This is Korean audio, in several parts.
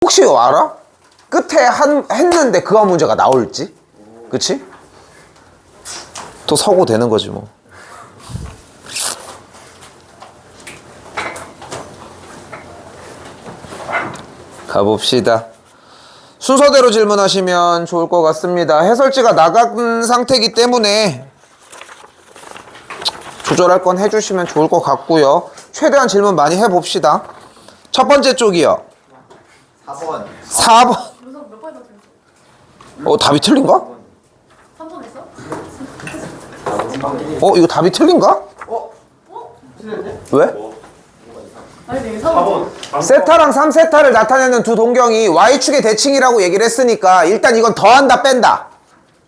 혹시 알아? 끝에 했는데 그거 문제가 나올지? 그치? 또 서고 되는 거지 뭐. 가봅시다. 순서대로 질문하시면 좋을 것 같습니다. 해설지가 나간 상태이기 때문에 조절할 건 해주시면 좋을 것 같고요. 최대한 질문 많이 해봅시다. 첫 번째 쪽이요. 4번. 4번. 여기서 몇 번이나 틀렸어? 답이 틀린가? 3번 했어? 이거 답이 틀린가? 틀렸네? 왜? 아니 네 4번. 세타랑 3세타를 나타내는 두 동경이 Y축의 대칭이라고 얘기를 했으니까 일단 이건 더한다 뺀다.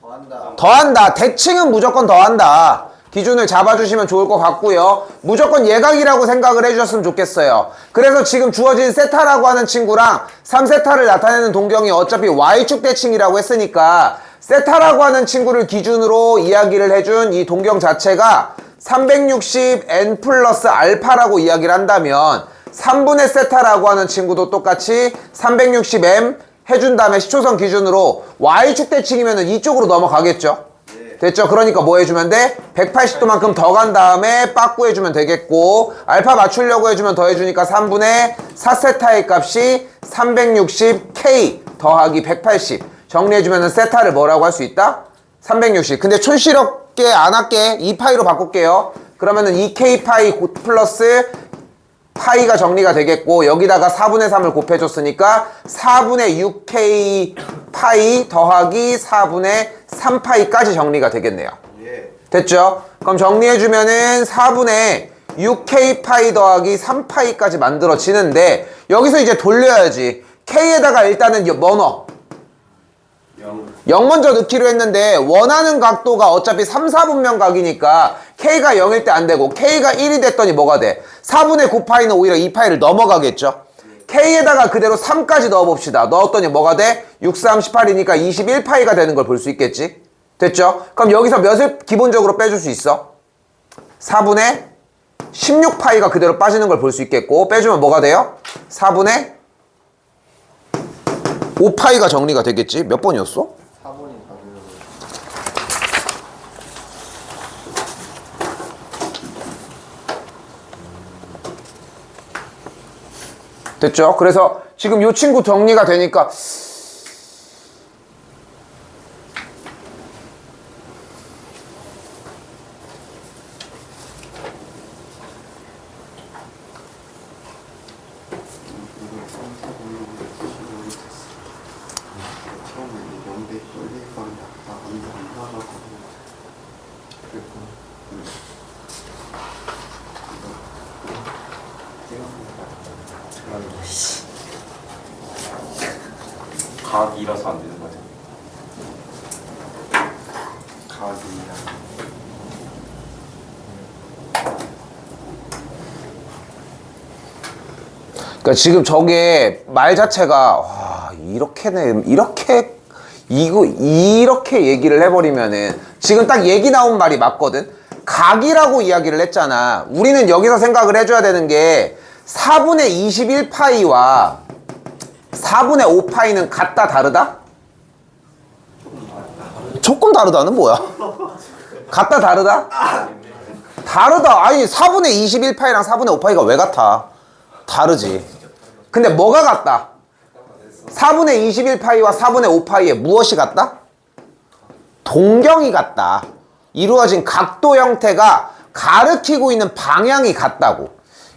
더한다. 더한다. 대칭은 무조건 더한다. 기준을 잡아주시면 좋을 것 같고요. 무조건 예각이라고 생각을 해주셨으면 좋겠어요. 그래서 지금 주어진 세타라고 하는 친구랑 3세타를 나타내는 동경이 어차피 Y축 대칭이라고 했으니까 세타라고 하는 친구를 기준으로 이야기를 해준 이 동경 자체가 360n 플러스 알파라고 이야기를 한다면 3분의 세타라고 하는 친구도 똑같이 360m 해준 다음에 시초선 기준으로 Y축 대칭이면 이쪽으로 넘어가겠죠. 됐죠? 그러니까 뭐 해주면 돼? 180도만큼 더 간 다음에 빠꾸 해주면 되겠고 알파 맞추려고 해주면 더 해주니까 3분의 4세타의 값이 360k 더하기 180 정리해주면 세타를 뭐라고 할 수 있다? 360. 근데 촌스럽게 안 할게. 2파이로 바꿀게요. 그러면은 2k 파이 플러스 파이가 정리가 되겠고 여기다가 4분의 3을 곱해줬으니까 4분의 6k 파이 더하기 4분의 3파이까지 정리가 되겠네요. 됐죠? 그럼 정리해주면은 4분의 6k 파이 더하기 3파이까지 만들어지는데 여기서 이제 돌려야지. k에다가 일단은 뭐 넣어? 0 먼저 넣기로 했는데 원하는 각도가 어차피 3, 4분면 각이니까 K가 0일 때 안 되고 K가 1이 됐더니 뭐가 돼? 4분의 9파이는 오히려 2파이를 넘어가겠죠? K에다가 그대로 3까지 넣어봅시다. 넣었더니 뭐가 돼? 6, 3, 18이니까 21파이가 되는 걸 볼 수 있겠지? 됐죠? 그럼 여기서 몇을 기본적으로 빼줄 수 있어? 4분의 16파이가 그대로 빠지는 걸 볼 수 있겠고 빼주면 뭐가 돼요? 4분의 5파이가 정리가 되겠지? 몇 번이었어? 4번이 답이에요. 됐죠? 그래서 지금 이 친구 정리가 되니까 각이라서 안 되는 거죠. 가기야. 그러니까 지금 저게 말 자체가 와 이렇게네 이렇게 얘기를 해버리면은 지금 딱 얘기 나온 말이 맞거든. 각이라고 이야기를 했잖아. 우리는 여기서 생각을 해줘야 되는 게 4분의 21파이와 4분의 5파이는 같다 다르다? 조금 다르다는 뭐야? 같다 다르다? 다르다. 아니 4분의 21파이랑 4분의 5파이가 왜 같아? 다르지. 근데 뭐가 같다? 4분의 21파이와 4분의 5파이에 무엇이 같다? 동경이 같다. 이루어진 각도 형태가 가리키고 있는 방향이 같다고.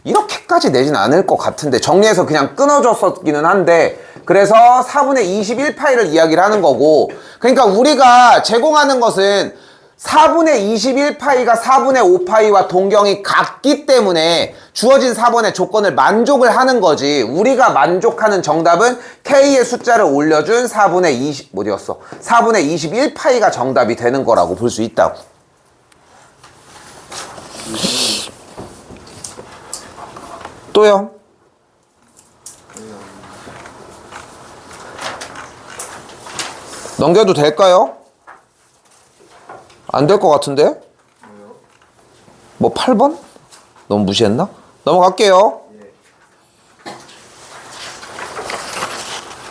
이렇게까지 내진 않을 것 같은데 정리해서 그냥 끊어줬었기는 한데 그래서 4분의 21파이를 이야기를 하는 거고 그러니까 우리가 제공하는 것은 4분의 21파이가 4분의 5파이와 동경이 같기 때문에 주어진 4번의 조건을 만족을 하는 거지 우리가 만족하는 정답은 K의 숫자를 올려준 4분의 20 어디였어? 4분의 21파이가 정답이 되는 거라고 볼 수 있다고. 또요? 넘겨도 될까요? 안 될 것 같은데? 뭐 8번? 너무 무시했나? 넘어갈게요.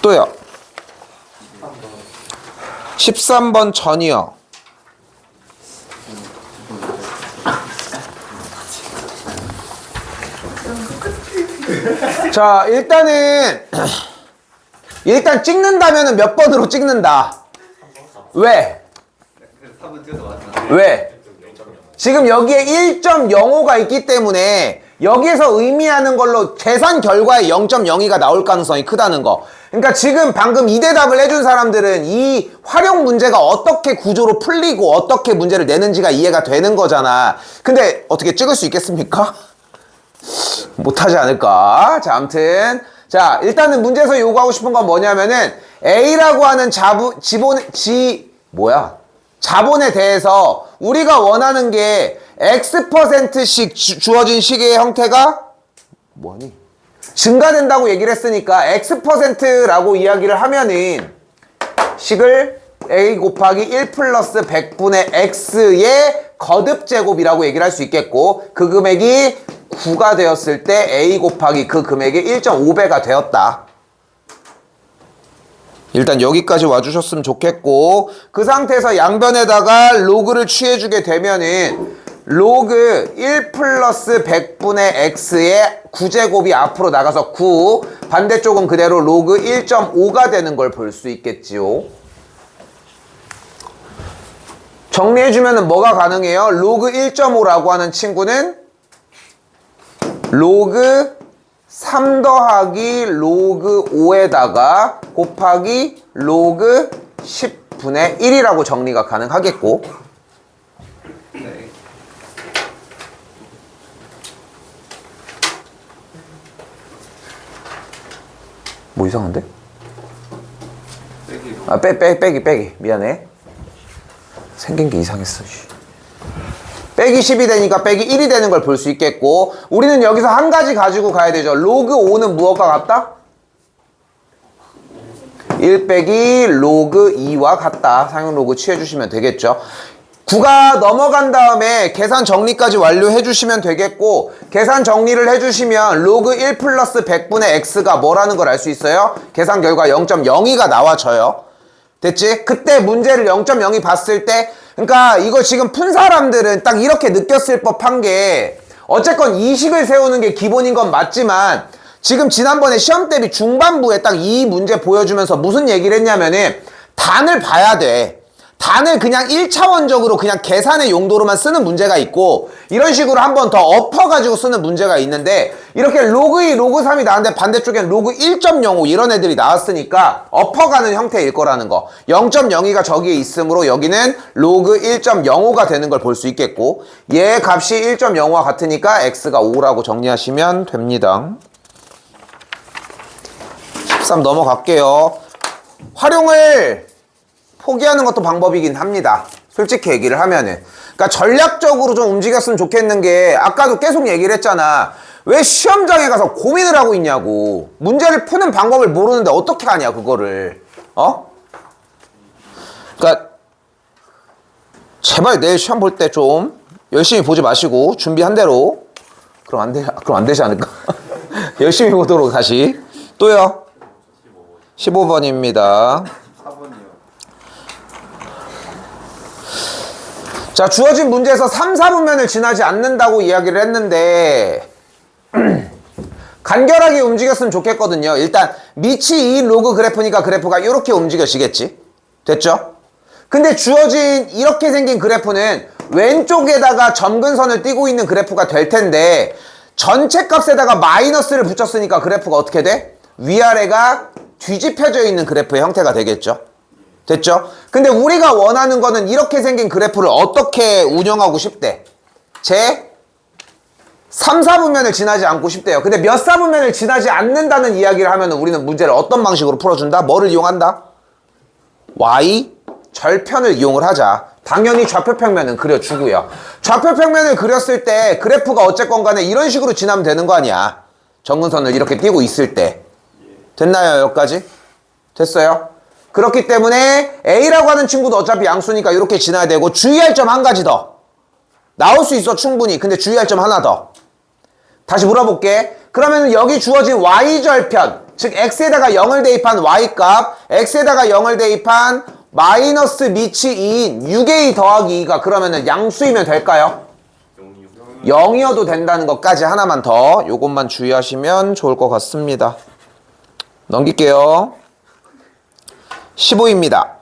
또요. 13번 전이요. 자, 일단 찍는다면은 몇 번으로 찍는다. 왜? 왜? 지금 여기에 1.05가 있기 때문에 여기에서 의미하는 걸로 계산 결과에 0.02가 나올 가능성이 크다는 거. 그러니까 지금 방금 이 대답을 해준 사람들은 이 활용 문제가 어떻게 구조로 풀리고 어떻게 문제를 내는지가 이해가 되는 거잖아. 근데 어떻게 찍을 수 있겠습니까? 못하지 않을까? 자, 아무튼 자, 일단은 문제에서 요구하고 싶은 건 뭐냐면은 A라고 하는 자본에 대해서 우리가 원하는 게 X%씩 주어진 시계의 형태가 뭐니? 증가된다고 얘기를 했으니까 X%라고 이야기를 하면은 식을 A 곱하기 1 플러스 100분의 X의 거듭제곱이라고 얘기를 할 수 있겠고, 그 금액이 9가 되었을 때 A 곱하기 그 금액이 1.5배가 되었다. 일단 여기까지 와주셨으면 좋겠고, 그 상태에서 양변에다가 로그를 취해주게 되면은 로그 1 플러스 100분의 X의 9제곱이 앞으로 나가서 9, 반대쪽은 그대로 로그 1.5가 되는 걸 볼 수 있겠지요. 정리해주면 뭐가 가능해요? 로그 1.5라고 하는 친구는 로그 3 더하기 로그 5에다가 곱하기 로그 10분의 1이라고 정리가 가능하겠고, 뭐 이상한데? 아, 빼기. 미안해. 생긴 게 이상했어. 빼기 10이 되니까 빼기 1이 되는 걸 볼 수 있겠고, 우리는 여기서 한 가지 가지고 가야 되죠. 로그 5는 무엇과 같다? 1 빼기 로그 2와 같다. 상용 로그 취해주시면 되겠죠. 9가 넘어간 다음에 계산 정리까지 완료해 주시면 되겠고, 계산 정리를 해주시면 로그 1 플러스 100분의 X가 뭐라는 걸 알 수 있어요? 계산 결과 0.02가 나와져요. 됐지? 그때 문제를 0.02 봤을 때, 그러니까 이거 지금 푼 사람들은 딱 이렇게 느꼈을 법한 게, 어쨌건 이식을 세우는 게 기본인 건 맞지만, 지금 지난번에 시험 대비 중반부에 딱 이 문제 보여주면서 무슨 얘기를 했냐면은 단을 봐야 돼. 단을 그냥 1차원적으로 그냥 계산의 용도로만 쓰는 문제가 있고, 이런 식으로 한 번 더 엎어가지고 쓰는 문제가 있는데, 이렇게 로그 2, 로그 3이 나왔는데 반대쪽엔 로그 1.05 이런 애들이 나왔으니까 엎어가는 형태일 거라는 거. 0.02가 저기에 있으므로 여기는 로그 1.05가 되는 걸 볼 수 있겠고, 얘 값이 1.05와 같으니까 x가 5라고 정리하시면 됩니다. 13 넘어갈게요. 활용을 포기하는 것도 방법이긴 합니다. 솔직히 얘기를 하면은. 그러니까 전략적으로 좀 움직였으면 좋겠는 게, 아까도 계속 얘기를 했잖아. 왜 시험장에 가서 고민을 하고 있냐고. 문제를 푸는 방법을 모르는데 어떻게 하냐, 그거를. 그러니까 제발 내일 시험 볼 때 좀 열심히 보지 마시고 준비한 대로. 그럼 안 되지 않을까? 열심히 보도록 다시. 또요. 15번입니다. 4번이요. 자, 주어진 문제에서 3, 4분면을 지나지 않는다고 이야기를 했는데 간결하게 움직였으면 좋겠거든요. 일단 밑이 이 로그 그래프니까 그래프가 이렇게 움직여지겠지. 됐죠? 근데 주어진 이렇게 생긴 그래프는 왼쪽에다가 점근선을 띄고 있는 그래프가 될 텐데, 전체 값에다가 마이너스를 붙였으니까 그래프가 어떻게 돼? 위아래가 뒤집혀져 있는 그래프의 형태가 되겠죠. 됐죠? 근데 우리가 원하는 거는 이렇게 생긴 그래프를 어떻게 운영하고 싶대? 제 3, 4분면을 지나지 않고 싶대요. 근데 몇 4분면을 지나지 않는다는 이야기를 하면 우리는 문제를 어떤 방식으로 풀어준다? 뭐를 이용한다? Y 절편을 이용을 하자. 당연히 좌표평면은 그려주고요. 좌표평면을 그렸을 때 그래프가 어쨌건 간에 이런 식으로 지나면 되는 거 아니야. 점근선을 이렇게 띄고 있을 때. 됐나요? 여기까지? 됐어요? 그렇기 때문에 A라고 하는 친구도 어차피 양수니까 이렇게 지나야 되고, 주의할 점 한 가지 더. 나올 수 있어, 충분히. 근데 주의할 점 하나 더. 다시 물어볼게. 그러면 여기 주어진 Y절편, 즉 x에다가 0을 대입한 y값, x에다가 0을 대입한 마이너스 미치 2인 6a 더하기 2가 그러면은 양수이면 될까요? 0이어도 된다는 것까지 하나만 더 요것만 주의하시면 좋을 것 같습니다. 넘길게요. 15입니다.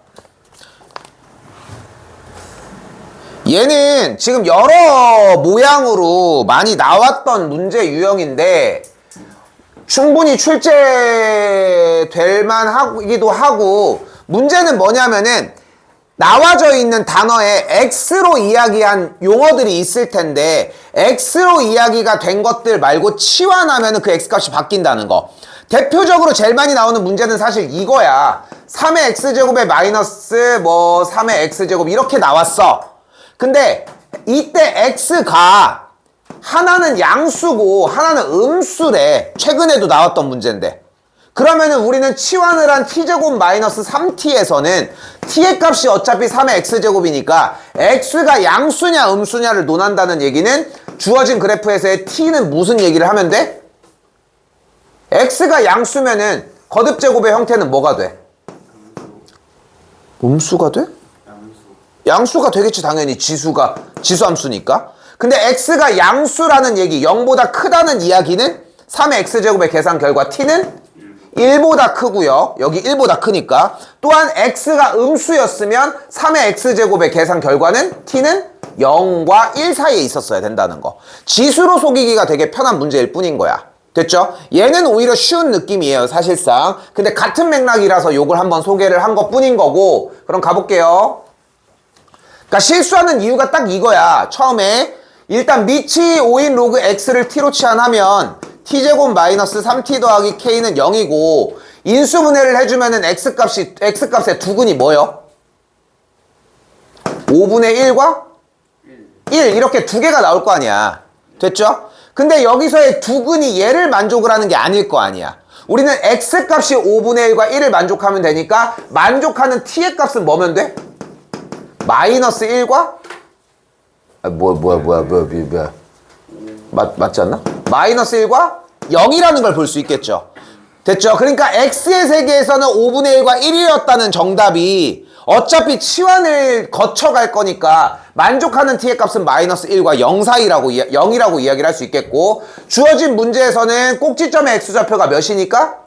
얘는 지금 여러 모양으로 많이 나왔던 문제 유형인데 충분히 출제될 만하기도 하고 문제는 뭐냐면은 나와져 있는 단어에 X로 이야기한 용어들이 있을 텐데 X로 이야기가 된 것들 말고 치환하면은 그 X값이 바뀐다는 거. 대표적으로 제일 많이 나오는 문제는 사실 이거야. 3의 X제곱에 마이너스 뭐 3의 X제곱 이렇게 나왔어. 근데 이때 X가 하나는 양수고 하나는 음수래. 최근에도 나왔던 문제인데. 그러면은 우리는 치환을 한 t제곱 마이너스 3t에서는 t의 값이 어차피 3의 x제곱이니까 x가 양수냐 음수냐를 논한다는 얘기는 주어진 그래프에서의 t는 무슨 얘기를 하면 돼? x가 양수면은 거듭제곱의 형태는 뭐가 돼? 음수가 돼? 양수가 되겠지 당연히 지수함수니까. 근데 x가 양수라는 얘기 0보다 크다는 이야기는 3의 x제곱의 계산 결과 t는 1보다 크고요. 여기 1보다 크니까. 또한 x가 음수였으면 3의 x제곱의 계산 결과는 t는 0과 1 사이에 있었어야 된다는 거. 지수로 속이기가 되게 편한 문제일 뿐인 거야. 됐죠? 얘는 오히려 쉬운 느낌이에요, 사실상. 근데 같은 맥락이라서 요걸 한번 소개를 한 것 뿐인 거고. 그럼 가볼게요. 그러니까 실수하는 이유가 딱 이거야. 처음에 일단 미치 5인 로그 x를 t로 치환하면 t제곱 마이너스 3t 더하기 k는 0이고 인수분해를 해주면은 x값의 두근이 뭐요? 5분의 1과 1 이렇게 두 개가 나올 거 아니야. 됐죠? 근데 여기서의 두근이 얘를 만족을 하는 게 아닐 거 아니야. 우리는 x값이 5분의 1과 1을 만족하면 되니까 만족하는 t의 값은 뭐면 돼? 마이너스 1과 뭐야 맞지 않나? 마이너스 1과 0이라는 걸 볼 수 있겠죠. 됐죠? 그러니까 x의 세계에서는 5분의 1과 1이었다는 정답이 어차피 치환을 거쳐갈 거니까 만족하는 t의 값은 마이너스 1과 0이라고 이야기를 할 수 있겠고 주어진 문제에서는 꼭지점의 x좌표가 몇이니까?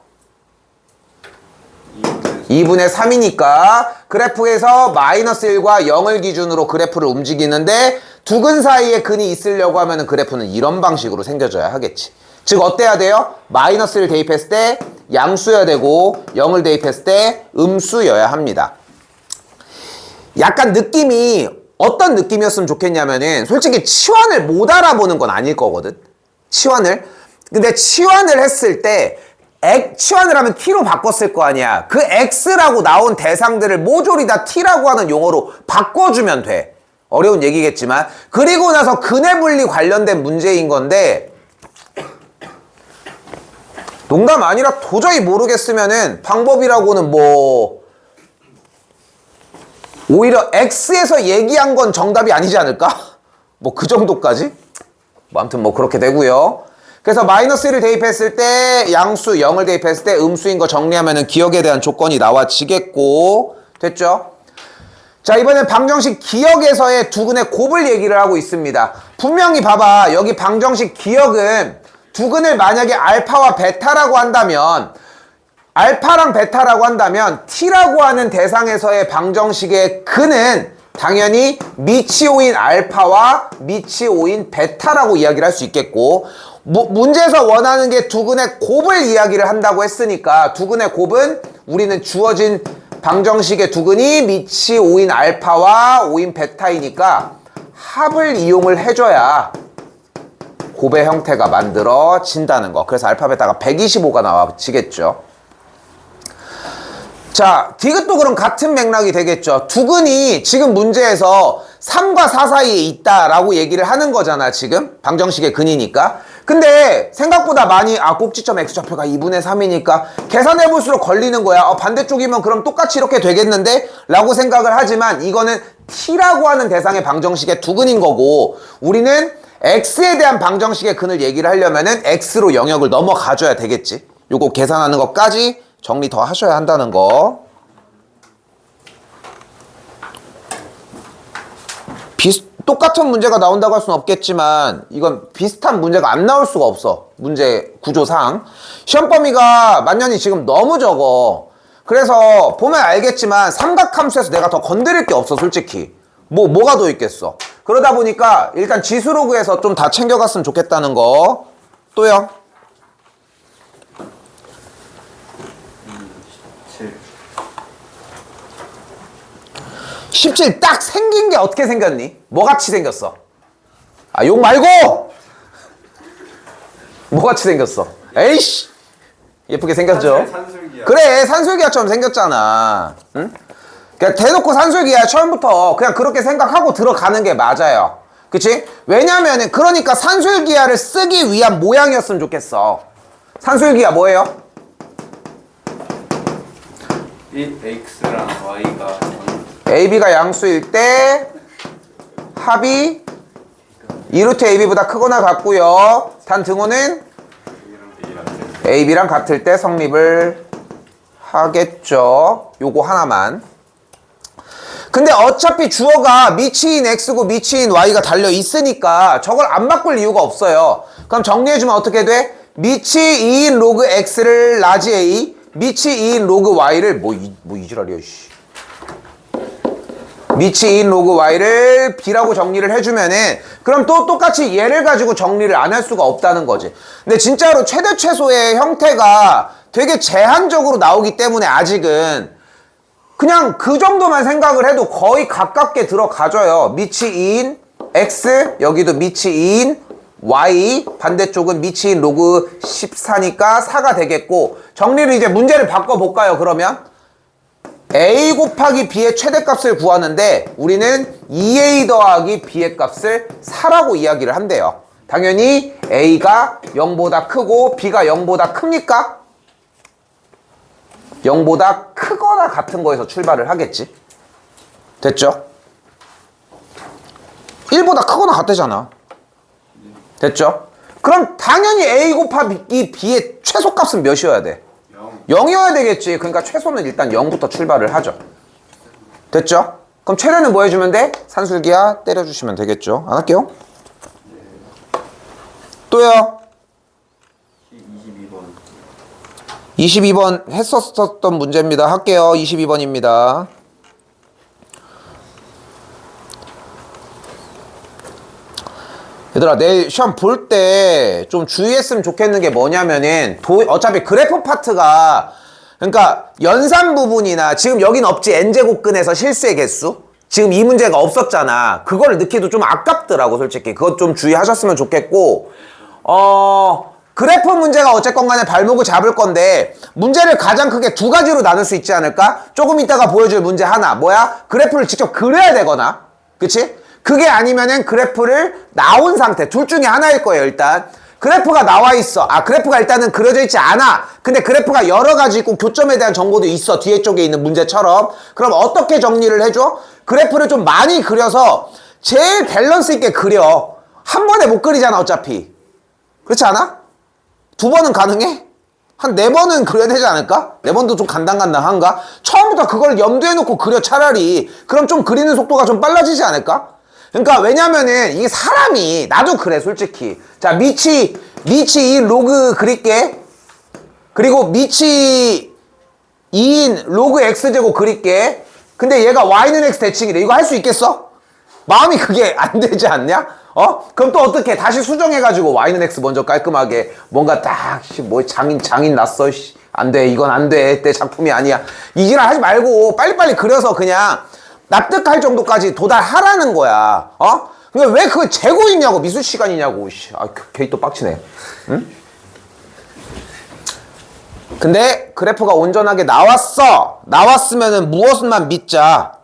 2분의 3이니까 그래프에서 마이너스 1과 0을 기준으로 그래프를 움직이는데 두 근 사이에 근이 있으려고 하면 그래프는 이런 방식으로 생겨져야 하겠지. 즉 어때야 돼요? 마이너스를 대입했을 때 양수여야 되고 0을 대입했을 때 음수여야 합니다. 약간 느낌이 어떤 느낌이었으면 좋겠냐면은 솔직히 치환을 못 알아보는 건 아닐 거거든. 치환을. 근데 치환을 했을 때 치환을 하면 t로 바꿨을 거 아니야. 그 x라고 나온 대상들을 모조리 다 t라고 하는 용어로 바꿔주면 돼. 어려운 얘기겠지만. 그리고 나서 근해 분리 관련된 문제인 건데 농담 아니라 도저히 모르겠으면은 방법이라고는 뭐 오히려 x에서 얘기한 건 정답이 아니지 않을까? 뭐 그 정도까지? 뭐 아무튼 뭐 그렇게 되고요. 그래서 마이너스 1을 대입했을 때 양수 0을 대입했을 때 음수인 거 정리하면은 기억에 대한 조건이 나와지겠고 됐죠? 자 이번엔 방정식 기억에서의 두근의 곱을 얘기를 하고 있습니다. 분명히 봐봐 여기 방정식 기억은 두근을 만약에 알파와 베타라고 한다면 알파랑 베타라고 한다면 t라고 하는 대상에서의 방정식의 근은 당연히 미치 5인 알파와 미치 5인 베타라고 이야기를 할 수 있겠고 문제에서 원하는 게 두근의 곱을 이야기를 한다고 했으니까 두근의 곱은 우리는 주어진 방정식의 두근이 미치 5인 알파와 5인 베타이니까 합을 이용을 해줘야 곱의 형태가 만들어진다는 거. 그래서 알파 베타가 125가 나와지겠죠. 자, 디귿도 그럼 같은 맥락이 되겠죠. 두근이 지금 문제에서 3과 4 사이에 있다라고 얘기를 하는 거잖아, 지금. 방정식의 근이니까. 근데 생각보다 많이 꼭지점 x좌표가 2분의 3이니까 계산해볼수록 걸리는 거야. 반대쪽이면 그럼 똑같이 이렇게 되겠는데? 라고 생각을 하지만 이거는 t라고 하는 대상의 방정식의 두근인 거고 우리는 x에 대한 방정식의 근을 얘기를 하려면은 x로 영역을 넘어가줘야 되겠지. 요거 계산하는 것까지 정리 더 하셔야 한다는 거. 똑같은 문제가 나온다고 할 수는 없겠지만 이건 비슷한 문제가 안 나올 수가 없어. 문제 구조상. 시험 범위가 만년이 지금 너무 적어. 그래서 보면 알겠지만 삼각함수에서 내가 더 건드릴 게 없어 솔직히. 뭐가 더 있겠어. 그러다 보니까 일단 지수로그에서 좀 다 챙겨갔으면 좋겠다는 거. 또요? 7. 17 딱 생긴 게 어떻게 생겼니? 뭐같이 생겼어? 아, 욕 말고! 뭐같이 생겼어? 에이씨! 예쁘게 생겼죠? 산술기야. 그래, 산술기야처럼 생겼잖아. 응? 그냥 대놓고 산술기야 처음부터 그냥 그렇게 생각하고 들어가는 게 맞아요. 그치? 왜냐면은 그러니까 산술기야를 쓰기 위한 모양이었으면 좋겠어. 산술기야 뭐예요? 이 x랑 y가 AB가 양수일 때 합이 2루트 AB보다 크거나 같고요. 단 등호는 AB랑 같을 때 성립을 하겠죠. 요거 하나만. 근데 어차피 주어가 미치인 X고 미치인 Y가 달려 있으니까 저걸 안 바꿀 이유가 없어요. 그럼 정리해주면 어떻게 돼? 미치 2인 로그 X를 라지 A, 미치 2인 로그 Y를 이 지랄이야, 씨. 미치 2인 로그 Y를 B라고 정리를 해주면은 그럼 또 똑같이 얘를 가지고 정리를 안 할 수가 없다는 거지. 근데 진짜로 최대 최소의 형태가 되게 제한적으로 나오기 때문에 아직은 그냥 그 정도만 생각을 해도 거의 가깝게 들어가줘요. 미치 2인 X, 여기도 미치 2인 Y, 반대쪽은 미치 2인 로그 14니까 4가 되겠고, 정리를 이제 문제를 바꿔볼까요, 그러면? A 곱하기 B의 최대값을 구하는데 우리는 2A 더하기 B의 값을 4라고 이야기를 한대요. 당연히 A가 0보다 크고 B가 0보다 큽니까? 0보다 크거나 같은 거에서 출발을 하겠지. 됐죠? 1보다 크거나 같대잖아. 됐죠? 그럼 당연히 A 곱하기 B의 최소값은 몇이어야 돼? 0이어야 되겠지. 그러니까 최소는 일단 0부터 출발을 하죠. 됐죠? 그럼 최대는 뭐 해주면 돼? 산술기야 때려주시면 되겠죠. 안 할게요. 또요. 22번. 22번 했었던 문제입니다. 할게요. 22번입니다. 얘들아, 내일 시험 볼 때 좀 주의했으면 좋겠는 게 뭐냐면은 어차피 그래프 파트가 그러니까 연산 부분이나 지금 여긴 없지. n제곱근에서 실수의 개수 지금 이 문제가 없었잖아. 그걸 넣기도 좀 아깝더라고 솔직히. 그것 좀 주의하셨으면 좋겠고 그래프 문제가 어쨌건 간에 발목을 잡을 건데 문제를 가장 크게 두 가지로 나눌 수 있지 않을까? 조금 이따가 보여줄 문제 하나 뭐야? 그래프를 직접 그려야 되거나 그치? 그게 아니면은 그래프를 나온 상태 둘 중에 하나일 거예요. 일단 그래프가 나와 있어. 그래프가 일단은 그려져 있지 않아. 근데 그래프가 여러 가지 있고 교점에 대한 정보도 있어. 뒤에 쪽에 있는 문제처럼. 그럼 어떻게 정리를 해줘? 그래프를 좀 많이 그려서 제일 밸런스 있게 그려. 한 번에 못 그리잖아 어차피. 그렇지 않아? 두 번은 가능해? 한 네 번은 그려야 되지 않을까? 네 번도 좀 간당간당한가? 처음부터 그걸 염두에 놓고 그려 차라리. 그럼 좀 그리는 속도가 좀 빨라지지 않을까? 그러니까 왜냐면은 이게 사람이 나도 그래 솔직히. 자 미치 이 로그 그릴게. 그리고 미치 2인 로그 x제곱 그릴게. 근데 얘가 y는 x 대칭이래. 이거 할 수 있겠어? 마음이 그게 안 되지 않냐? 그럼 또 어떻게 다시 수정해가지고 y는 x 먼저 깔끔하게 뭔가 딱 뭐 장인 났어. 안 돼. 이건 안 돼. 내 작품이 아니야. 이 지랄 하지 말고 빨리빨리 그려서 그냥 납득할 정도까지 도달하라는 거야. 근데 왜 그걸 재고 있냐고. 미술 시간이냐고. 걔 또 빡치네. 응? 근데 그래프가 온전하게 나왔어. 나왔으면은 무엇만 믿자.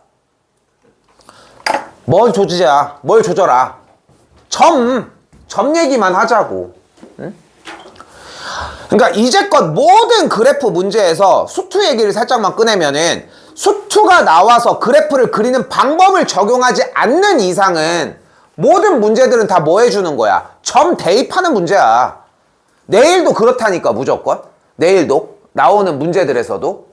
뭘 조지자. 뭘 조져라. 점 얘기만 하자고. 응? 그러니까 이제껏 모든 그래프 문제에서 수투 얘기를 살짝만 꺼내면은 수투가 나와서 그래프를 그리는 방법을 적용하지 않는 이상은 모든 문제들은 다 뭐 해주는 거야? 점 대입하는 문제야. 내일도 그렇다니까 무조건. 내일도 나오는 문제들에서도.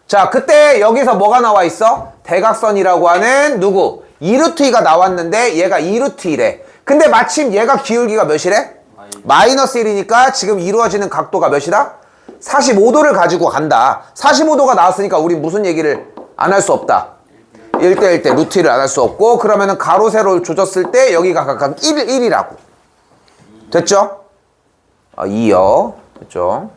자, 그때 여기서 뭐가 나와 있어? 대각선이라고 하는 누구? 2루트 2가 나왔는데 얘가 2루트 1에. 근데 마침 얘가 기울기가 몇이래? 마이너스 1이니까 지금 이루어지는 각도가 몇이다? 45도를 가지고 간다. 45도가 나왔으니까 우리 무슨 얘기를 안 할 수 없다. 1대1 때 루트 1을 안 할 수 없고, 그러면은 가로 세로를 조졌을 때 여기가 각각 1이라고. 됐죠? 2요. 됐죠?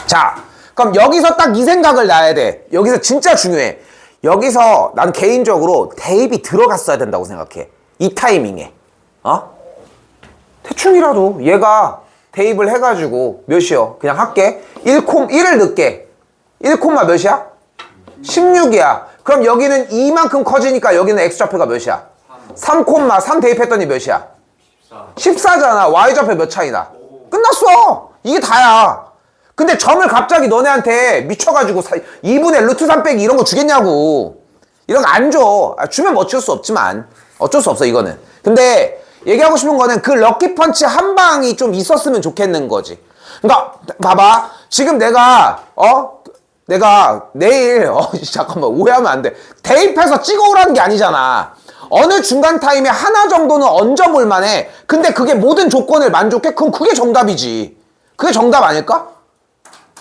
자, 그럼 여기서 딱 이 생각을 놔야 돼. 여기서 진짜 중요해. 여기서 난 개인적으로 대입이 들어갔어야 된다고 생각해. 이 타이밍에. 대충이라도 얘가 대입을 해가지고 몇이요? 그냥 할게. 1을 넣게. 1, 몇이야? 16이야. 그럼 여기는 이만큼 커지니까 여기는 x좌표가 몇이야? 3 대입했더니 몇이야? 14잖아. y좌표 몇 차이나? 끝났어. 이게 다야. 근데 점을 갑자기 너네한테 미쳐가지고 2분의 루트 3 빼기 이런 거 주겠냐고. 이런 거 안 줘. 주면 어쩔 수 없지만. 어쩔 수 없어, 이거는. 근데 얘기하고 싶은 거는 그 럭키펀치 한 방이 좀 있었으면 좋겠는 거지. 그러니까 봐봐. 지금 내가 내일 잠깐만 오해하면 안 돼. 대입해서 찍어오라는 게 아니잖아. 어느 중간 타임에 하나 정도는 얹어볼 만해. 근데 그게 모든 조건을 만족해? 그럼 그게 정답이지. 그게 정답 아닐까?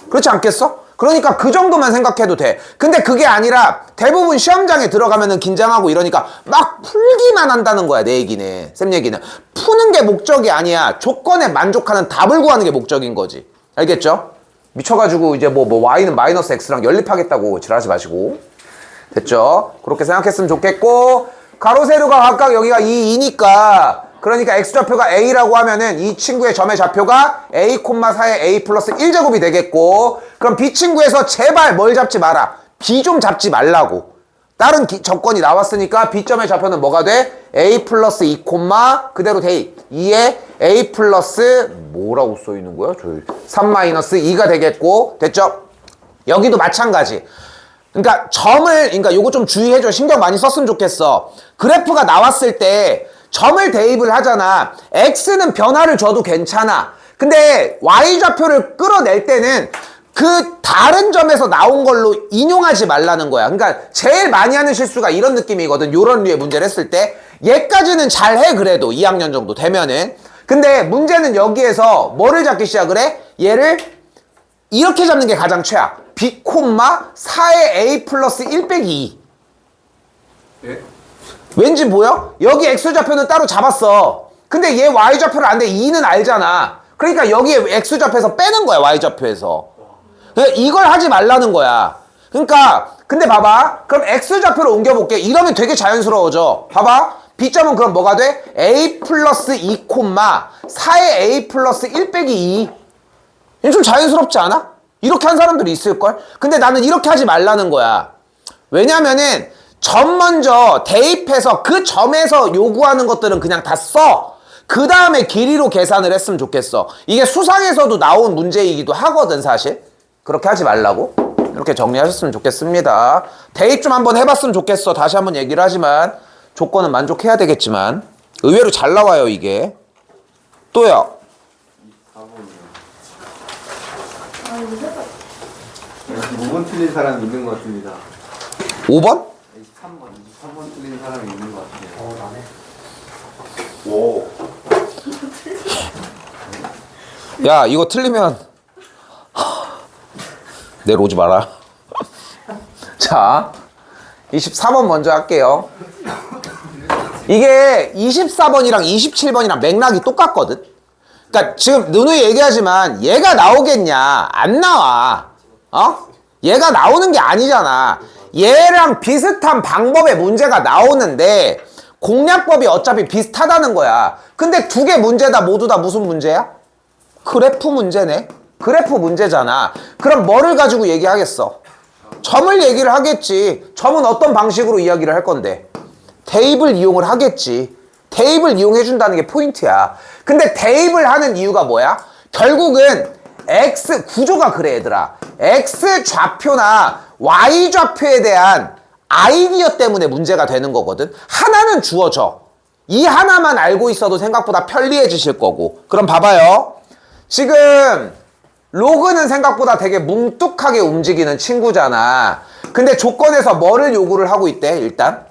그렇지 않겠어? 그러니까 그 정도만 생각해도 돼. 근데 그게 아니라 대부분 시험장에 들어가면은 긴장하고 이러니까 막 풀기만 한다는 거야, 내 얘기는. 쌤 얘기는. 푸는 게 목적이 아니야. 조건에 만족하는 답을 구하는 게 목적인 거지. 알겠죠? 미쳐가지고 이제 뭐 y는 마이너스 x랑 연립하겠다고 지랄하지 마시고. 됐죠? 그렇게 생각했으면 좋겠고, 가로 세로가 각각 여기가 2니까 그러니까 x좌표가 a라고 하면은 이 친구의 점의 좌표가 a, 4의 a 플러스 1제곱이 되겠고, 그럼 b 친구에서 제발 뭘 잡지 마라. b 좀 잡지 말라고. 다른 조건이 나왔으니까 b점의 좌표는 뭐가 돼? a 플러스 2, 그대로 대입 2에 a 플러스 뭐라고 써있는 거야? 3 마이너스 2가 되겠고. 됐죠? 여기도 마찬가지. 그러니까 그러니까 요거 좀 주의해줘. 신경 많이 썼으면 좋겠어. 그래프가 나왔을 때 점을 대입을 하잖아. x는 변화를 줘도 괜찮아. 근데 y좌표를 끌어낼 때는 그 다른 점에서 나온 걸로 인용하지 말라는 거야. 그러니까 제일 많이 하는 실수가 이런 느낌이거든. 요런 류의 문제를 했을 때 얘까지는 잘해. 그래도 2학년 정도 되면은. 근데 문제는 여기에서 뭐를 잡기 시작을 해? 얘를 이렇게 잡는 게 가장 최악. b, 4의 a 플러스 1 빼기 2. 예? 왠지 보여? 여기 x좌표는 따로 잡았어. 근데 얘 y좌표를 안 돼. 2는 알잖아. 그러니까 여기에 x좌표에서 빼는 거야, y좌표에서. 그러니까 이걸 하지 말라는 거야. 그러니까 근데 봐봐. 그럼 x좌표로 옮겨볼게. 이러면 되게 자연스러워져. 봐봐. b점은 그럼 뭐가 돼? a 플러스 2, 4의 a 플러스 1 빼기 2. 이게 좀 자연스럽지 않아? 이렇게 한 사람들이 있을걸? 근데 나는 이렇게 하지 말라는 거야. 왜냐면은 점 먼저 대입해서 그 점에서 요구하는 것들은 그냥 다 써. 그 다음에 길이로 계산을 했으면 좋겠어. 이게 수상에서도 나온 문제이기도 하거든, 사실. 그렇게 하지 말라고. 이렇게 정리하셨으면 좋겠습니다. 대입 좀 한번 해봤으면 좋겠어. 다시 한번 얘기를 하지만 조건은 만족해야 되겠지만 의외로 잘 나와요, 이게. 또요. 5번 틀린 사람 있는 것 같습니다. 5번? 23번 틀린 사람이 있는 것 같아요. 나네. 오. 야, 이거 틀리면 내일 오지 마라. 자, 24번 먼저 할게요. 이게 24번이랑 27번이랑 맥락이 똑같거든. 그러니까 지금 누누이 얘기하지만 얘가 나오겠냐? 안 나와. 얘가 나오는 게 아니잖아. 얘랑 비슷한 방법의 문제가 나오는데 공략법이 어차피 비슷하다는 거야. 근데 두 개 문제다 모두 다 무슨 문제야? 그래프 문제네. 그래프 문제잖아. 그럼 뭐를 가지고 얘기하겠어? 점을 얘기를 하겠지. 점은 어떤 방식으로 이야기를 할 건데? 대입을 이용을 하겠지. 대입을 이용해준다는 게 포인트야. 근데 대입을 하는 이유가 뭐야? 결국은 x 구조가 그래, 얘들아. x 좌표나 y 좌표에 대한 아이디어 때문에 문제가 되는 거거든. 하나는 주어져. 이 하나만 알고 있어도 생각보다 편리해지실 거고. 그럼 봐봐요. 지금 로그는 생각보다 되게 뭉뚝하게 움직이는 친구잖아. 근데 조건에서 뭐를 요구를 하고 있대, 일단?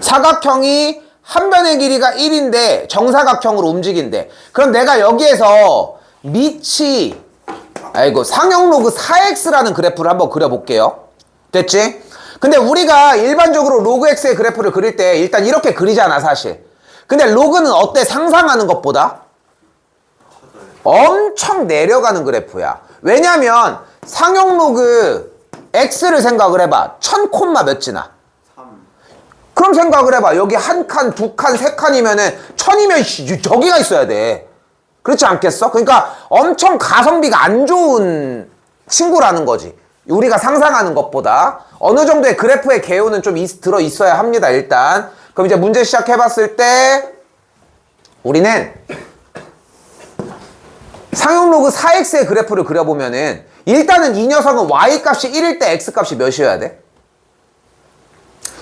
사각형이 한 변의 길이가 1인데 정사각형으로 움직인대. 그럼 내가 여기에서 밑이 상형 로그 4x라는 그래프를 한번 그려볼게요. 됐지? 근데 우리가 일반적으로 로그 x의 그래프를 그릴 때 일단 이렇게 그리잖아, 사실. 근데 로그는 어때? 상상하는 것보다 엄청 내려가는 그래프야. 왜냐면 상형 로그 x를 생각을 해봐. 1000콤마 몇 지나? 3. 그럼 생각을 해봐. 여기 한 칸, 두 칸, 세 칸이면은 1000이면 저기가 있어야 돼. 그렇지 않겠어? 그러니까 엄청 가성비가 안 좋은 친구라는 거지. 우리가 상상하는 것보다 어느 정도의 그래프의 개요는 좀 들어 있어야 합니다, 일단. 그럼 이제 문제 시작해봤을 때 우리는 상형 로그 4x의 그래프를 그려보면은 일단은 이 녀석은 y값이 1일 때 x값이 몇이어야 돼?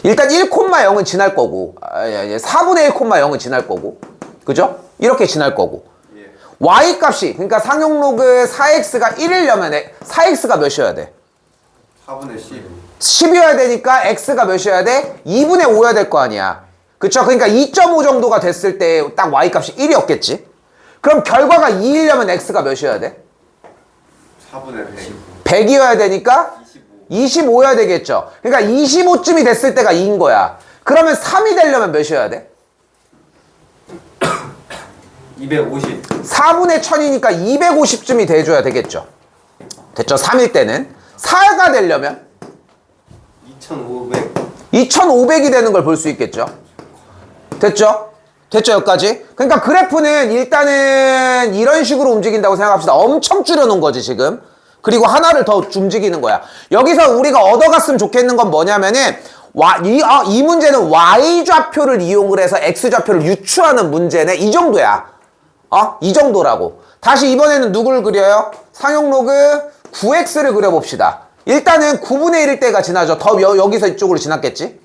일단 1,0은 지날 거고 4분의 1,0은 지날 거고 그죠? 이렇게 지날 거고 예. y값이 그러니까 상형 로그 4x가 1이려면 4x가 몇이어야 돼? 4분의 10. 10이어야 되니까 x가 몇이어야 돼? 2분의 5여야 될 거 아니야. 그쵸? 그러니까 2.5 정도가 됐을 때 딱 y값이 1이었겠지? 그럼 결과가 2이려면 x가 몇이어야 돼? 4분의 100. 100이어야 되니까 25. 25여야 되겠죠? 그러니까 25쯤이 됐을 때가 2인 거야. 그러면 3이 되려면 몇이어야 돼? 250. 4분의 1000이니까 250쯤이 돼줘야 되겠죠? 됐죠? 3일 때는 4가 되려면 2500. 2500이 되는 걸 볼 수 있겠죠? 됐죠? 됐죠, 여기까지? 그러니까 그래프는 일단은 이런 식으로 움직인다고 생각합시다. 엄청 줄여놓은 거지, 지금. 그리고 하나를 더 움직이는 거야. 여기서 우리가 얻어갔으면 좋겠는 건 뭐냐면은, 이 문제는 y좌표를 이용을 해서 x좌표를 유추하는 문제네. 이 정도야. 이 정도라고. 다시 이번에는 누구를 그려요? 상형 로그 9x를 그려봅시다. 일단은 9분의 1일 때가 지나죠. 더 여기서 이쪽으로 지났겠지?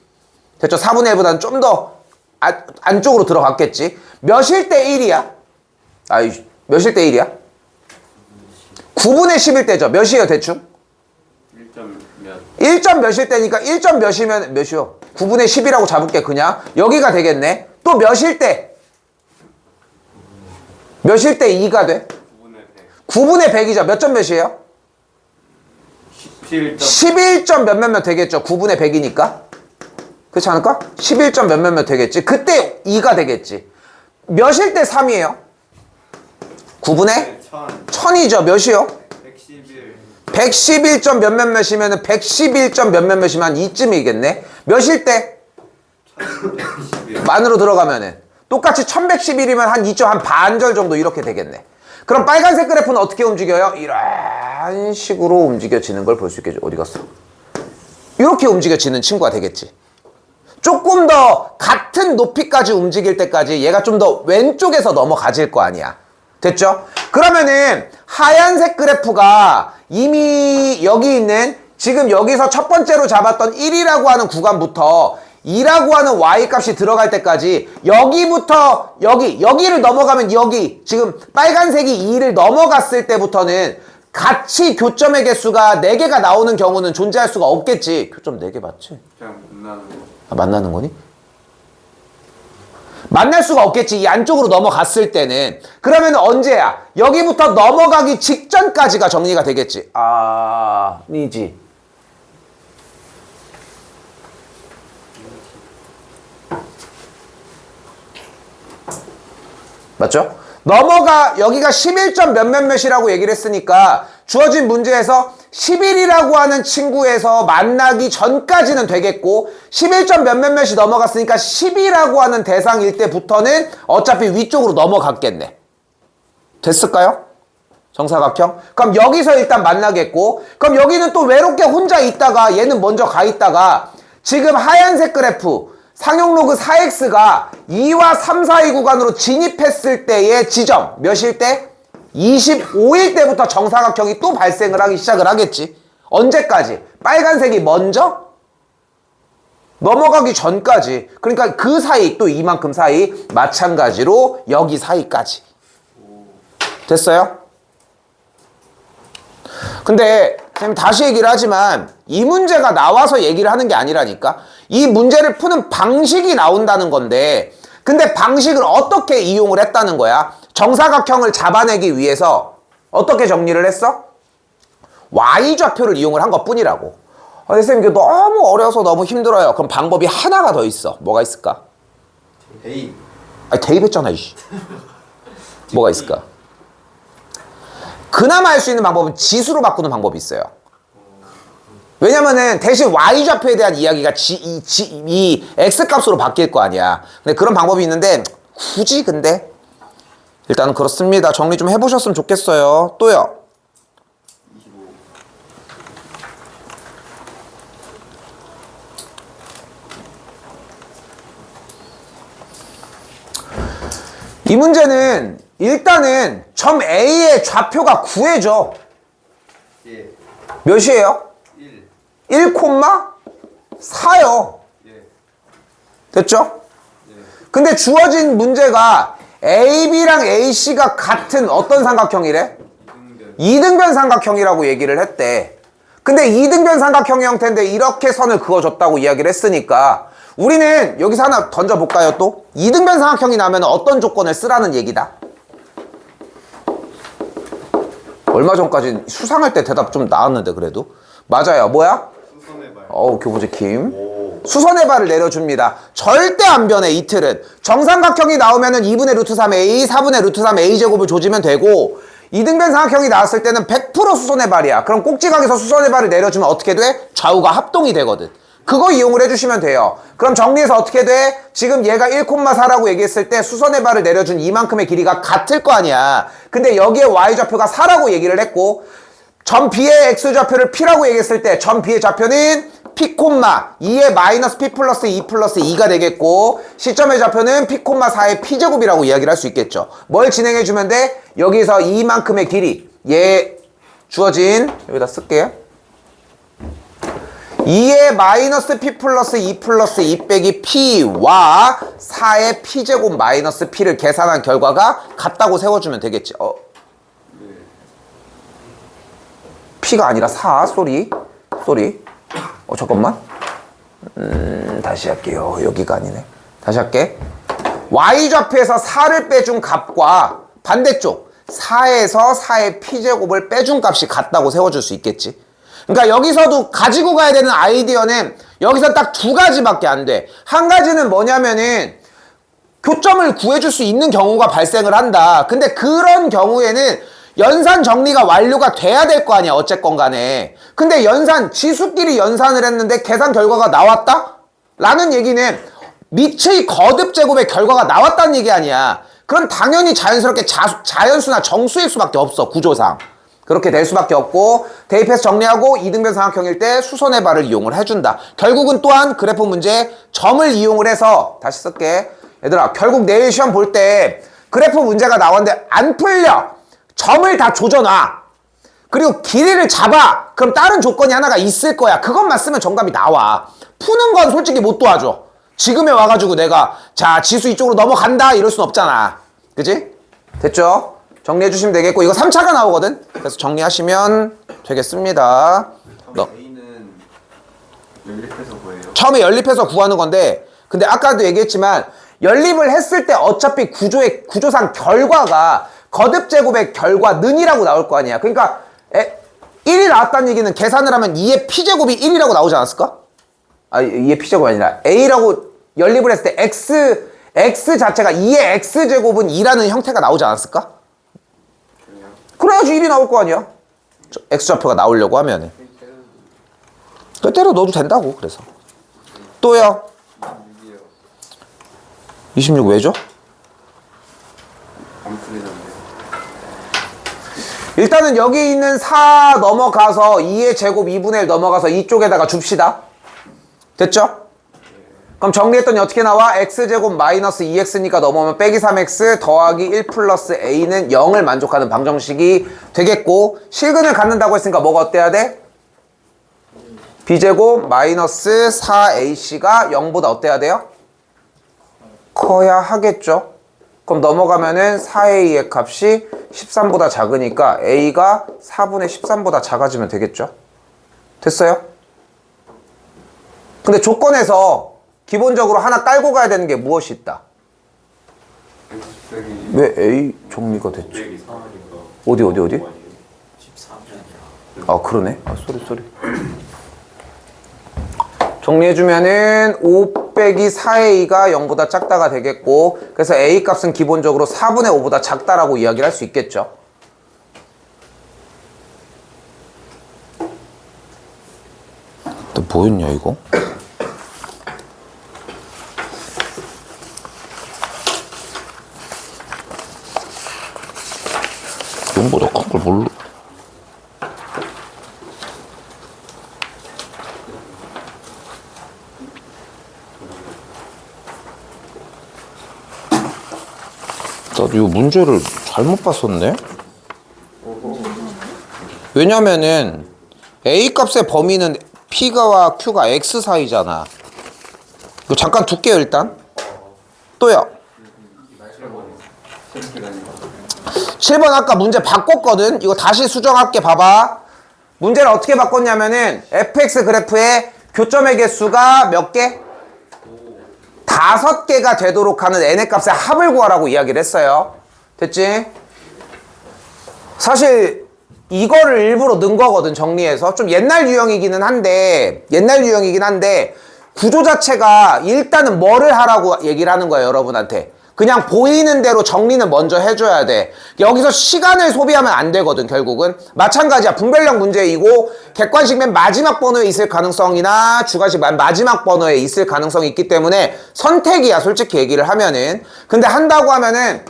됐죠? 4분의 1보다는 좀 더 안쪽으로 들어갔겠지? 몇일 때 1이야? 몇일 때 1이야? 9분의 10일 때죠. 몇이에요, 대충? 1점 몇. 1점 몇일 때니까 1점 몇이면 몇이요? 9분의 10이라고 잡을게, 그냥. 여기가 되겠네. 또 몇일 때? 몇일 때 2가 돼? 9분의 100. 9분의 100이죠. 몇 점 몇이에요? 17점. 11점 몇몇몇 되겠죠. 9분의 100이니까. 그렇지 않을까? 11점 몇몇몇 되겠지. 그때 2가 되겠지. 몇일 때 3이에요? 9분의 1000이죠. 몇이요? 111. 111점 몇몇몇이면 111점 몇몇몇이면 한 2쯤이겠네. 몇일 때? 1111. 만으로 들어가면은 똑같이 1111이면 한 2점 한 반절 정도 이렇게 되겠네. 그럼 빨간색 그래프는 어떻게 움직여요? 이런 식으로 움직여지는 걸 볼 수 있겠죠. 어디 갔어? 이렇게 움직여지는 친구가 되겠지. 조금 더 같은 높이까지 움직일 때까지 얘가 좀 더 왼쪽에서 넘어가질 거 아니야. 됐죠? 그러면은 하얀색 그래프가 이미 여기 있는 지금 여기서 첫 번째로 잡았던 1이라고 하는 구간부터 2라고 하는 y값이 들어갈 때까지 여기부터 여기를 넘어가면 여기 지금 빨간색이 2를 넘어갔을 때부터는 같이 교점의 개수가 4개가 나오는 경우는 존재할 수가 없겠지. 교점 4개 맞지? 그냥 만나는 거. 만나는 거니? 만날 수가 없겠지. 이 안쪽으로 넘어갔을 때는. 그러면 언제야? 여기부터 넘어가기 직전까지가 정리가 되겠지. 아니지. 맞죠? 여기가 11점 몇몇몇이라고 얘기를 했으니까 주어진 문제에서 11이라고 하는 친구에서 만나기 전까지는 되겠고 11점 몇몇몇이 넘어갔으니까 10이라고 하는 대상일 때부터는 어차피 위쪽으로 넘어갔겠네. 됐을까요? 정사각형? 그럼 여기서 일단 만나겠고 그럼 여기는 또 외롭게 혼자 있다가 얘는 먼저 가 있다가 지금 하얀색 그래프 상형 로그 4x가 2와 3 사이 구간으로 진입했을 때의 지점 몇일 때? 25일 때부터 정사각형이 또 발생을 하기 시작을 하겠지. 언제까지? 빨간색이 먼저? 넘어가기 전까지. 그러니까 그 사이 또 이만큼 사이 마찬가지로 여기 사이까지. 됐어요? 근데 선생님 다시 얘기를 하지만 이 문제가 나와서 얘기를 하는 게 아니라니까. 이 문제를 푸는 방식이 나온다는 건데, 근데 방식을 어떻게 이용을 했다는 거야? 정사각형을 잡아내기 위해서 어떻게 정리를 했어? Y좌표를 이용을 한 것뿐이라고. 선생님 이게 너무 어려서 너무 힘들어요. 그럼 방법이 하나가 더 있어. 뭐가 있을까? 대입. 아니 대입했잖아 이씨. 뭐가 있을까? 그나마 할 수 있는 방법은 지수로 바꾸는 방법이 있어요. 왜냐면은 대신 Y좌표에 대한 이야기가 이 X값으로 바뀔 거 아니야. 근데 그런 방법이 있는데 굳이 근데 일단은 그렇습니다. 정리 좀 해보셨으면 좋겠어요. 또요. 25. 이 문제는 일단은 점 A의 좌표가 구해져. 예. 몇이에요? 1. 1,4요. 예. 됐죠? 예. 근데 주어진 문제가 AB랑 AC가 같은 어떤 삼각형이래? 이등변. 이등변 삼각형이라고 얘기를 했대. 근데 이등변 삼각형의 형태인데 이렇게 선을 그어줬다고 이야기를 했으니까 우리는 여기서 하나 던져볼까요 또? 이등변 삼각형이 나면 어떤 조건을 쓰라는 얘기다. 얼마 전까지 수상할 때 대답 좀 나왔는데 그래도 맞아요. 뭐야? 수선의 발. 교보제 킴. 오. 수선의 발을 내려줍니다. 절대 안 변해 이 틀은. 정삼각형이 나오면은 2분의 루트 3a, 4분의 루트 3a 제곱을 조지면 되고 이등변 삼각형이 나왔을 때는 100% 수선의 발이야. 그럼 꼭지각에서 수선의 발을 내려주면 어떻게 돼? 좌우가 합동이 되거든. 그거 이용을 해주시면 돼요. 그럼 정리해서 어떻게 돼? 지금 얘가 1,4라고 얘기했을 때 수선의 발을 내려준 이만큼의 길이가 같을 거 아니야. 근데 여기에 y좌표가 4라고 얘기를 했고 점 B의 x좌표를 P라고 얘기했을 때 점 B의 좌표는 P, 2의 마이너스 P 플러스 2 플러스 2가 되겠고 시점의 좌표는 P, 4의 P제곱이라고 이야기를 할 수 있겠죠. 뭘 진행해주면 돼? 여기서 이만큼의 길이 얘 주어진 여기다 쓸게요. 2의 마이너스 P 플러스 2 플러스 2 빼기 P와 4의 P제곱 마이너스 P를 계산한 결과가 같다고 세워주면 되겠지. P가 아니라 4 쏘리 잠깐만 다시 할게요. 여기가 아니네. 다시 할게. Y좌표에서 4를 빼준 값과 반대쪽 4에서 4의 P제곱을 빼준 값이 같다고 세워줄 수 있겠지. 그러니까 여기서도 가지고 가야 되는 아이디어는 여기서 딱 두 가지밖에 안 돼. 한 가지는 뭐냐면은 교점을 구해줄 수 있는 경우가 발생을 한다. 근데 그런 경우에는 연산 정리가 완료가 돼야 될 거 아니야. 어쨌건 간에. 근데 지수끼리 연산을 했는데 계산 결과가 나왔다? 라는 얘기는 밑의 거듭 제곱의 결과가 나왔다는 얘기 아니야. 그럼 당연히 자연스럽게 자연수나 정수일 수밖에 없어. 구조상. 그렇게 될 수밖에 없고 대입해서 정리하고 이등변 삼각형일 때 수선의 발을 이용을 해준다. 결국은 또한 그래프 문제 점을 이용을 해서 다시 쓸게. 얘들아 결국 내일 시험 볼 때 그래프 문제가 나왔는데 안 풀려. 점을 다 조져놔. 그리고 길이를 잡아. 그럼 다른 조건이 하나가 있을 거야. 그것만 쓰면 정답이 나와. 푸는 건 솔직히 못 도와줘. 지금에 와가지고 내가 자 지수 이쪽으로 넘어간다 이럴 순 없잖아. 그치? 됐죠? 정리해 주시면 되겠고 이거 3차가 나오거든. 그래서 정리하시면 되겠습니다. A는 연립해서 뭐예요? 처음에 연립해서 구하는 건데 근데 아까도 얘기했지만 연립을 했을 때 어차피 구조상 결과가 거듭 제곱의 결과는이라고 나올 거 아니야. 그러니까 1이 나왔다는 얘기는 계산을 하면 2의 P제곱이 1이라고 나오지 않았을까? 2의 P제곱이 아니라 A라고 연립을 했을 때 X 자체가 2의 X제곱은 2라는 형태가 나오지 않았을까? 그래야지 1이 나올 거 아니야. X좌표가 나오려고 하면은. 때려 넣어도 된다고. 그래서 또요. 26 왜죠? 안 풀리던데. 일단은 여기 있는 4 넘어가서 2의 제곱 2분의 1 넘어가서 이쪽에다가 줍시다. 됐죠? 그럼 정리했더니 어떻게 나와? x제곱 마이너스 2x니까 넘어오면 빼기 3x 더하기 1 플러스 a는 0을 만족하는 방정식이 되겠고 실근을 갖는다고 했으니까 뭐가 어때야 돼? b제곱 마이너스 4ac가 0보다 어때야 돼요? 커야 하겠죠. 그럼 넘어가면은 4a의 값이 13보다 작으니까 A가 4분의 13보다 작아지면 되겠죠? 됐어요? 근데 조건에서 기본적으로 하나 깔고 가야 되는 게 무엇이 있다? 왜 A 정리가 됐지? 어디? 13이 아니라. 아 그러네. 아 쏘리. 정리해주면은 5 빼기 4A가 0보다 작다가 되겠고, 그래서 A 값은 기본적으로 4분의 5보다 작다라고 이야기를 할 수 있겠죠. 또 뭐였냐 이거? 이거보다 큰 걸 뭘로? 나도 이거 문제를 잘못 봤었네? 왜냐면은 A 값의 범위는 P와 Q가 X 사이잖아. 이거 잠깐 둘게요 일단. 또요. 7번 아까 문제 바꿨거든. 이거 다시 수정할게. 봐봐. 문제를 어떻게 바꿨냐면은 fx 그래프의 교점의 개수가 몇 개? 5개가 되도록 하는 n의 값의 합을 구하라고 이야기를 했어요. 됐지? 사실 이거를 일부러 넣은 거거든. 정리해서 좀 옛날 유형이긴 한데 구조 자체가 일단은 뭐를 하라고 얘기를 하는 거예요. 여러분한테 그냥 보이는 대로 정리는 먼저 해줘야 돼. 여기서 시간을 소비하면 안 되거든. 결국은 마찬가지야. 분별력 문제이고 객관식 맨 마지막 번호에 있을 가능성이나 주관식 맨 마지막 번호에 있을 가능성이 있기 때문에 선택이야. 솔직히 얘기를 하면은. 근데 한다고 하면은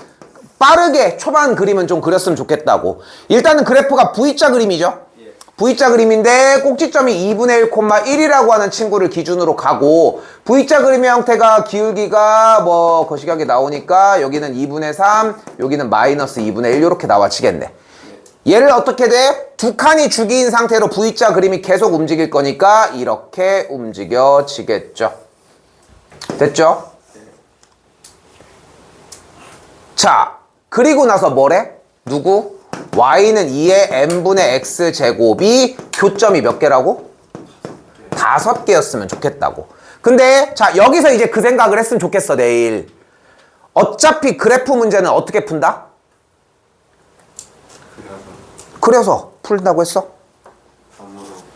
빠르게 초반 그림은 좀 그렸으면 좋겠다고. 일단은 그래프가 V자 그림이죠. V자 그림인데 꼭지점이 2분의 1,1이라고 하는 친구를 기준으로 가고, V자 그림의 형태가 기울기가 뭐 거시기하게 나오니까 여기는 2분의 3, 여기는 마이너스 2분의 1 이렇게 나와지겠네. 얘를 어떻게 돼? 두 칸이 주기인 상태로 V자 그림이 계속 움직일 거니까 이렇게 움직여지겠죠. 됐죠? 자, 그리고 나서 뭐래? 누구? y는 2의 n분의 x제곱이 교점이 몇 개라고? 5개였으면 좋겠다고. 근데 자 여기서 이제 그 생각을 했으면 좋겠어. 내일 어차피 그래프 문제는 어떻게 푼다? 그래서 풀다고 했어?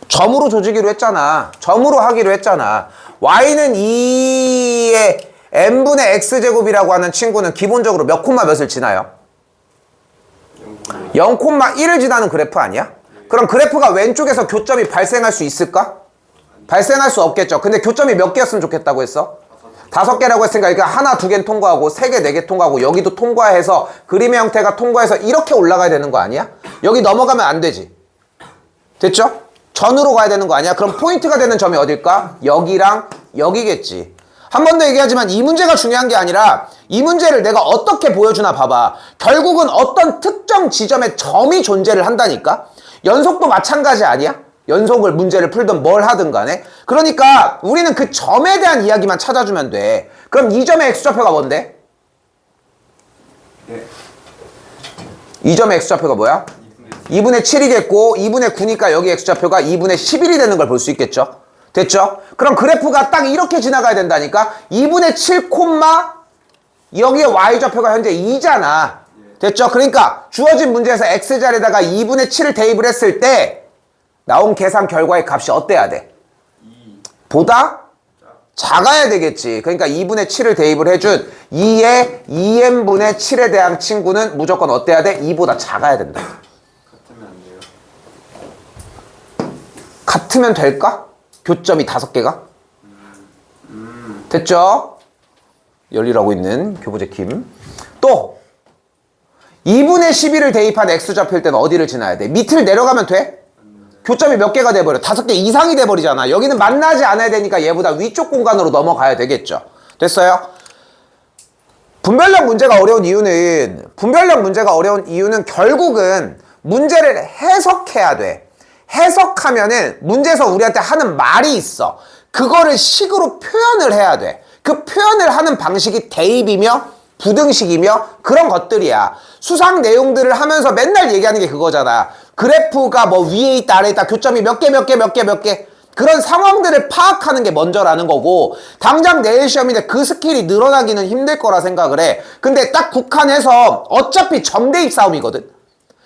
점으로 조지기로 했잖아. 점으로 하기로 했잖아. y는 2의 n분의 x제곱이라고 하는 친구는 기본적으로 몇 콤마 몇을 지나요? 0,1을 지나는 그래프 아니야? 그럼 그래프가 왼쪽에서 교점이 발생할 수 있을까? 발생할 수 없겠죠. 근데 교점이 몇 개였으면 좋겠다고 했어? 5개라고 했으니까 이거 하나, 2개는 통과하고 3개, 4개 통과하고 여기도 통과해서 그림의 형태가 통과해서 이렇게 올라가야 되는 거 아니야? 여기 넘어가면 안 되지. 됐죠? 전으로 가야 되는 거 아니야? 그럼 포인트가 되는 점이 어딜까? 여기랑 여기겠지. 한 번 더 얘기하지만 이 문제가 중요한 게 아니라 이 문제를 내가 어떻게 보여주나 봐봐. 결국은 어떤 특정 지점에 점이 존재를 한다니까? 연속도 마찬가지 아니야? 연속을 문제를 풀든 뭘 하든 간에. 그러니까 우리는 그 점에 대한 이야기만 찾아주면 돼. 그럼 이 점의 x좌표가 뭔데? 이 점의 x좌표가 뭐야? 2분의 7이겠고 2분의 9니까 여기 x좌표가 2분의 11이 되는 걸 볼 수 있겠죠? 됐죠? 그럼 그래프가 딱 이렇게 지나가야 된다니까? 2분의 7 콤마 여기에 y좌표가 현재 2잖아. 됐죠? 그러니까 주어진 문제에서 x자리에다가 2분의 7을 대입을 했을 때 나온 계산 결과의 값이 어때야 돼? 보다 작아야 되겠지. 그러니까 2분의 7을 대입을 해준 2의 2n분의 7에 대한 친구는 무조건 어때야 돼? 2보다 작아야 된다. 같으면 안 돼요. 같으면 될까? 교점이 5개가? 됐죠? 열일하고 있는 교보제 킴. 또 2분의 11을 대입한 x좌표일 때는 어디를 지나야 돼? 밑을 내려가면 돼? 교점이 몇 개가 돼버려? 5개 이상이 돼버리잖아. 여기는 만나지 않아야 되니까 얘보다 위쪽 공간으로 넘어가야 되겠죠. 됐어요? 분별력 문제가 어려운 이유는 결국은 문제를 해석해야 돼. 해석하면은 문제에서 우리한테 하는 말이 있어. 그거를 식으로 표현을 해야 돼. 그 표현을 하는 방식이 대입이며 부등식이며 그런 것들이야. 수상 내용들을 하면서 맨날 얘기하는 게 그거잖아. 그래프가 뭐 위에 있다 아래에 있다 교점이 몇 개 그런 상황들을 파악하는 게 먼저라는 거고 당장 내일 시험인데 그 스킬이 늘어나기는 힘들 거라 생각을 해. 근데 딱 국한해서 어차피 점대입 싸움이거든.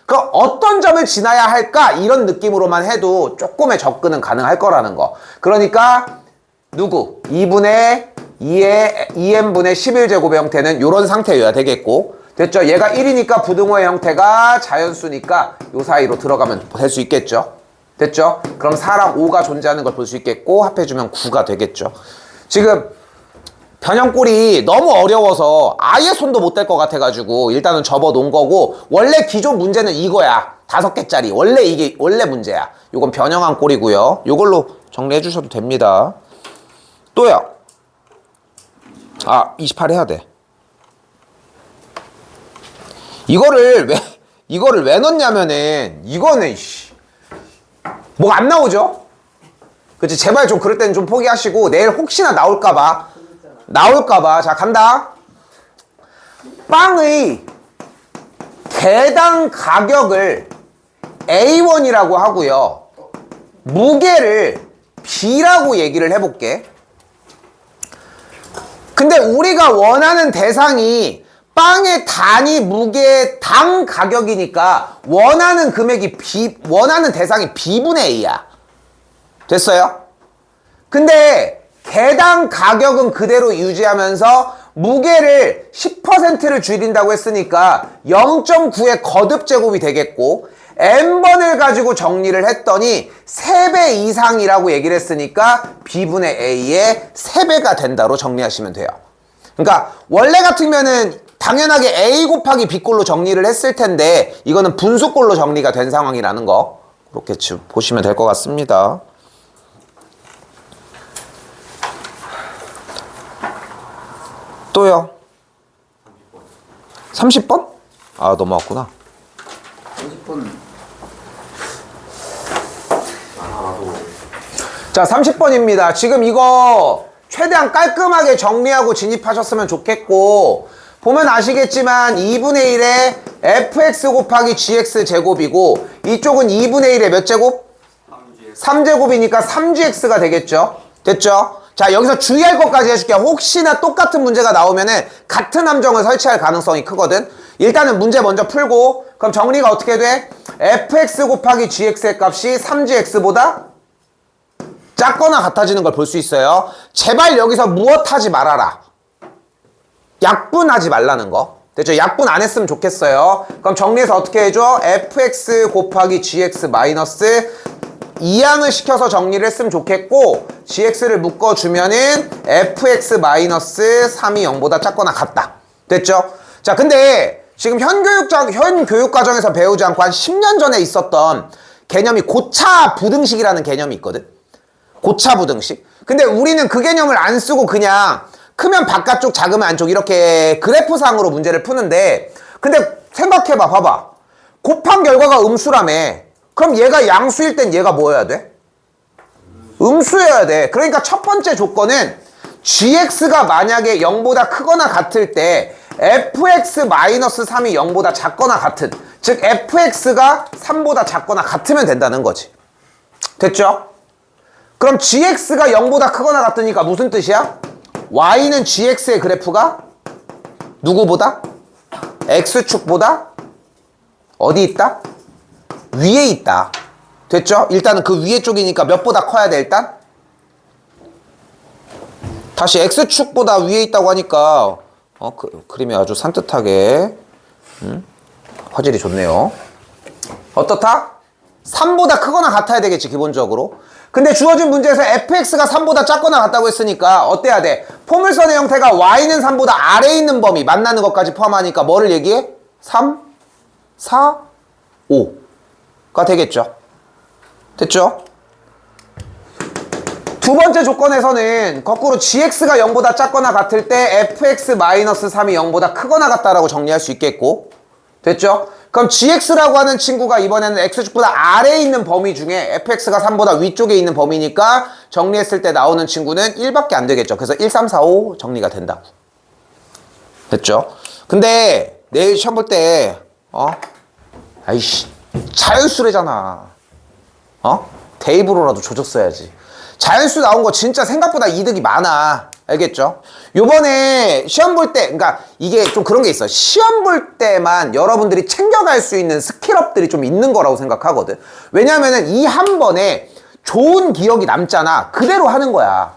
그 어떤 점을 지나야 할까 이런 느낌으로만 해도 조금의 접근은 가능할 거라는 거. 그러니까 누구? 2분의 2의 2n분의 11제곱의 형태는 이런 상태여야 되겠고 됐죠? 얘가 1이니까 부등호의 형태가 자연수니까 요 사이로 들어가면 될 수 있겠죠? 됐죠? 그럼 4랑 5가 존재하는 걸 볼 수 있겠고 합해주면 9가 되겠죠. 지금 변형꼴이 너무 어려워서 아예 손도 못 댈 것 같아가지고 일단은 접어 놓은 거고 원래 기존 문제는 이거야. 5개짜리. 원래 이게 원래 문제야. 요건 변형한 꼴이고요. 요걸로 정리해 주셔도 됩니다. 또요. 28 해야 돼. 이거를 왜 넣냐면은 이거는 뭐가 안 나오죠? 그치? 제발 좀 그럴 때는 좀 포기하시고 내일 혹시나 나올까봐 자 간다. 빵의 개당 가격을 A1이라고 하고요 무게를 B라고 얘기를 해볼게. 근데 우리가 원하는 대상이 빵의 단위 무게 당 가격이니까 원하는 금액이 원하는 대상이 B분의 A야. 됐어요? 근데 개당 가격은 그대로 유지하면서 무게를 10%를 줄인다고 했으니까 0.9의 거듭 제곱이 되겠고 n번을 가지고 정리를 했더니 3배 이상이라고 얘기를 했으니까 B분의 A의 3배가 된다로 정리하시면 돼요. 그러니까 원래 같으면은 당연하게 A 곱하기 B꼴로 정리를 했을 텐데 이거는 분수꼴로 정리가 된 상황이라는 거 그렇게 보시면 될 것 같습니다. 또요. 30번? 넘어왔구나. 30분. 자, 30번입니다. 지금 이거 최대한 깔끔하게 정리하고 진입하셨으면 좋겠고 보면 아시겠지만 2분의 1의 fx 곱하기 gx 제곱이고 이쪽은 2분의 1의 몇 제곱? 3제곱이니까 3gx가 되겠죠? 됐죠? 자, 여기서 주의할 것까지 해줄게. 혹시나 똑같은 문제가 나오면은 같은 함정을 설치할 가능성이 크거든. 일단은 문제 먼저 풀고 그럼 정리가 어떻게 돼? fx 곱하기 gx의 값이 3gx보다 작거나 같아지는 걸 볼 수 있어요. 제발 여기서 무엇 하지 말아라. 약분하지 말라는 거. 됐죠? 약분 안 했으면 좋겠어요. 그럼 정리해서 어떻게 해줘? fx 곱하기 gx 마이너스 2항을 시켜서 정리를 했으면 좋겠고 gx를 묶어주면은 fx 마이너스 3이 0보다 작거나 같다. 됐죠? 자, 근데 지금 현 교육과정에서 배우지 않고 한 10년 전에 있었던 개념이 고차 부등식이라는 개념이 있거든. 고차 부등식. 근데 우리는 그 개념을 안 쓰고 그냥 크면 바깥쪽 작으면 안쪽 이렇게 그래프상으로 문제를 푸는데 근데 생각해봐. 봐봐. 곱한 결과가 음수라며. 그럼 얘가 양수일 땐 얘가 뭐여야 돼? 음수여야 돼. 그러니까 첫 번째 조건은 gx가 만약에 0보다 크거나 같을 때 fx-3이 0보다 작거나 같은 즉 fx가 3보다 작거나 같으면 된다는 거지. 됐죠? 그럼 gx가 0보다 크거나 같으니까 무슨 뜻이야? y는 gx의 그래프가 누구보다? x축보다 어디 있다? 위에 있다. 됐죠? 일단은 그 위에 쪽이니까 몇보다 커야 돼 일단? 다시 x축보다 위에 있다고 하니까 그림이 아주 산뜻하게 화질이 좋네요. 어떻다? 3보다 크거나 같아야 되겠지 기본적으로. 근데 주어진 문제에서 fx가 3보다 작거나 같다고 했으니까 어때야 돼? 포물선의 형태가 y는 3보다 아래에 있는 범위 만나는 것까지 포함하니까 뭐를 얘기해? 3, 4, 5가 되겠죠. 됐죠? 두 번째 조건에서는 거꾸로 gx가 0보다 작거나 같을 때 fx-3이 0보다 크거나 같다라고 정리할 수 있겠고 됐죠? 그럼 gx라고 하는 친구가 이번에는 x축보다 아래에 있는 범위 중에 fx가 3보다 위쪽에 있는 범위니까 정리했을 때 나오는 친구는 1밖에 안 되겠죠. 그래서 1, 3, 4, 5 정리가 된다고. 됐죠? 근데 내일 시험 볼 때 아이씨 자연수래잖아. 대입으로라도 조졌어야지. 자연수 나온 거 진짜 생각보다 이득이 많아. 알겠죠? 요번에 시험 볼 때, 그러니까 이게 좀 그런 게 있어. 시험 볼 때만 여러분들이 챙겨갈 수 있는 스킬업들이 좀 있는 거라고 생각하거든. 왜냐면은 이 한 번에 좋은 기억이 남잖아. 그대로 하는 거야.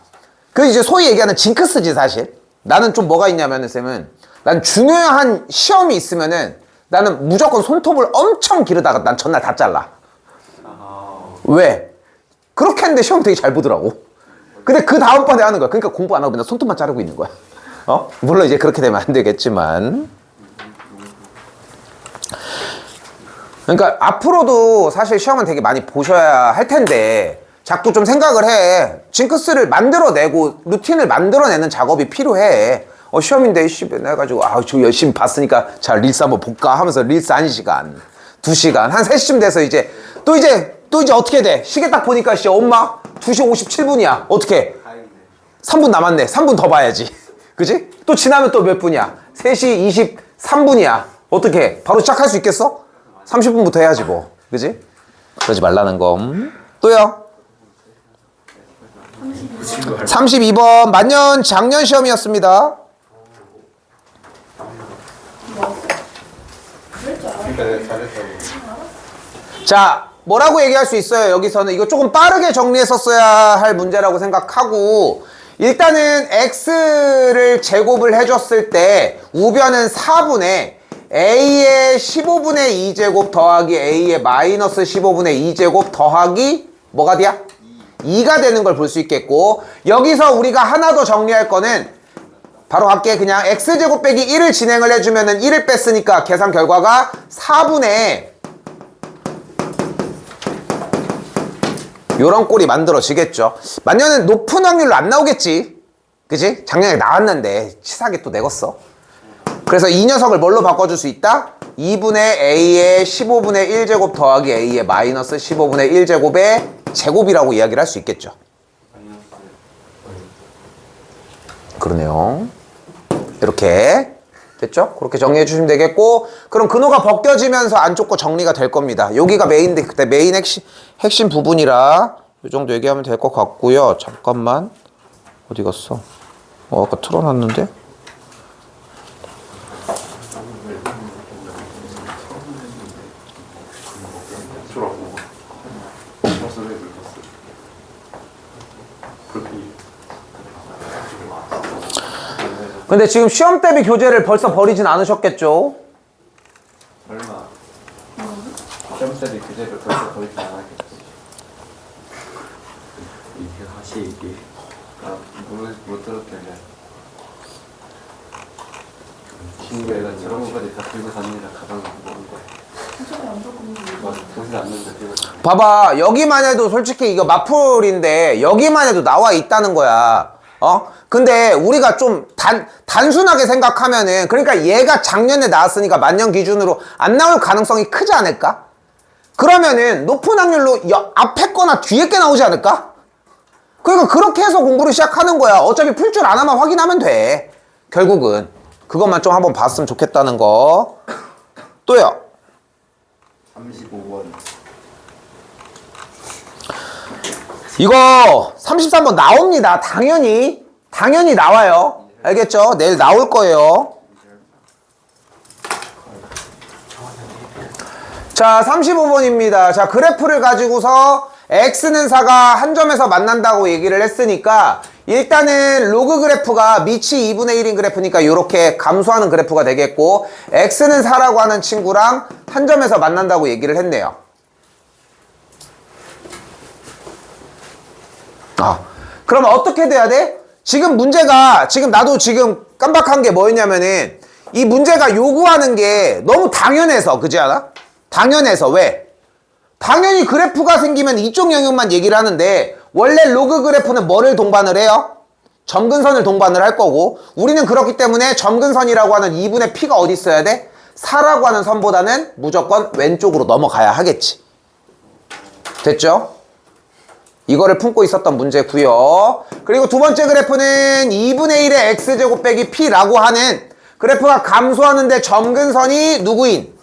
그 이제 소위 얘기하는 징크스지 사실. 나는 좀 뭐가 있냐면은 쌤은 난 중요한 시험이 있으면은 나는 무조건 손톱을 엄청 기르다가 난 전날 다 잘라. 왜? 그렇게 했는데 시험 되게 잘 보더라고. 근데 그 다음번에 하는 거야. 그러니까 공부 안 하고 그냥 손톱만 자르고 있는 거야. 물론 이제 그렇게 되면 안 되겠지만. 그러니까 앞으로도 사실 시험은 되게 많이 보셔야 할 텐데 자꾸 좀 생각을 해. 징크스를 만들어내고 루틴을 만들어내는 작업이 필요해. 시험인데 해가지고 저 열심히 봤으니까 자 릴스 한번 볼까 하면서 릴스 1시간 2시간 한 3시쯤 돼서 또 이제 어떻게 돼? 시계 딱 보니까 엄마 2시 57분이야. 어떻게? 3분 남았네. 3분 더 봐야지. 그지? 또 지나면 또 몇 분이야? 3시 23분이야. 어떻게? 바로 시작할 수 있겠어? 30분부터 해야지 뭐. 그지? 그러지 말라는 거. 또요? 32번 만년 작년 시험이었습니다. 그러니까 내가 잘했다고. 자, 뭐라고 얘기할 수 있어요? 여기서는 이거 조금 빠르게 정리했었어야 할 문제라고 생각하고 일단은 x를 제곱을 해줬을 때 우변은 4분의 a의 15분의 2제곱 더하기 a의 마이너스 15분의 2제곱 더하기 뭐가 돼야? 2가 되는 걸 볼 수 있겠고 여기서 우리가 하나 더 정리할 거는 바로 갈게. 그냥 x제곱 빼기 1을 진행을 해주면은 1을 뺐으니까 계산 결과가 4분의 요런 꼴이 만들어지겠죠. 만년은 높은 확률로 안 나오겠지. 그치? 작년에 나왔는데 치사하게 또 내궜어. 그래서 이 녀석을 뭘로 바꿔줄 수 있다? 2분의 a의 15분의 1제곱 더하기 a의 마이너스 15분의 1제곱의 제곱이라고 이야기를 할 수 있겠죠. 그러네요. 이렇게 됐죠? 그렇게 정리해 주시면 되겠고 그럼 근호가 벗겨지면서 안쪽 거 정리가 될 겁니다. 여기가 메인인데 그때 메인 핵심 부분이라 이 정도 얘기하면 될 것 같고요. 잠깐만 어디 갔어? 아까 틀어놨는데? 근데 지금 시험 대비 교재를 벌써 버리진 않으셨겠죠? 설마. 시험 때도 교재를 벌써 버리지 않았겠지. 이게 다시 이게. 못 들었길래. 친구애가 저런 거까지 다 들고 다니니까 가방을 먹은 거야. 천천히 안 들고 맞아, 보지 않는데 들고 다니. 봐봐 여기만 해도 솔직히 이거 마풀인데 여기만 해도 나와 있다는 거야. 근데 우리가 좀 단순하게 생각하면은 그러니까 얘가 작년에 나왔으니까 만년 기준으로 안 나올 가능성이 크지 않을까? 그러면은 높은 확률로 앞에 거나 뒤에 게 나오지 않을까? 그러니까 그렇게 해서 공부를 시작하는 거야. 어차피 풀 줄 아나만 확인하면 돼. 결국은 그것만 좀 한번 봤으면 좋겠다는 거. 또요. 35번. 이거 33번 나옵니다. 당연히 나와요. 알겠죠? 내일 나올 거예요. 자, 35번입니다. 자, 그래프를 가지고서 x는 4가 한 점에서 만난다고 얘기를 했으니까 일단은 로그 그래프가 밑이 2분의 1인 그래프니까 이렇게 감소하는 그래프가 되겠고 x는 4라고 하는 친구랑 한 점에서 만난다고 얘기를 했네요. 그러면 어떻게 돼야 돼? 지금 문제가 지금 나도 지금 깜박한 게 뭐였냐면은 이 문제가 요구하는 게 너무 당연해서 그지 않아? 당연해서 왜? 당연히 그래프가 생기면 이쪽 영역만 얘기를 하는데 원래 로그 그래프는 뭐를 동반을 해요? 점근선을 동반을 할 거고 우리는 그렇기 때문에 점근선이라고 하는 2분의 p가 어디 있어야 돼? 4라고 하는 선보다는 무조건 왼쪽으로 넘어가야 하겠지. 됐죠? 이거를 품고 있었던 문제고요. 그리고 두 번째 그래프는 2분의 1의 x제곱 빼기 p라고 하는 그래프가 감소하는데 점근선이 누구인?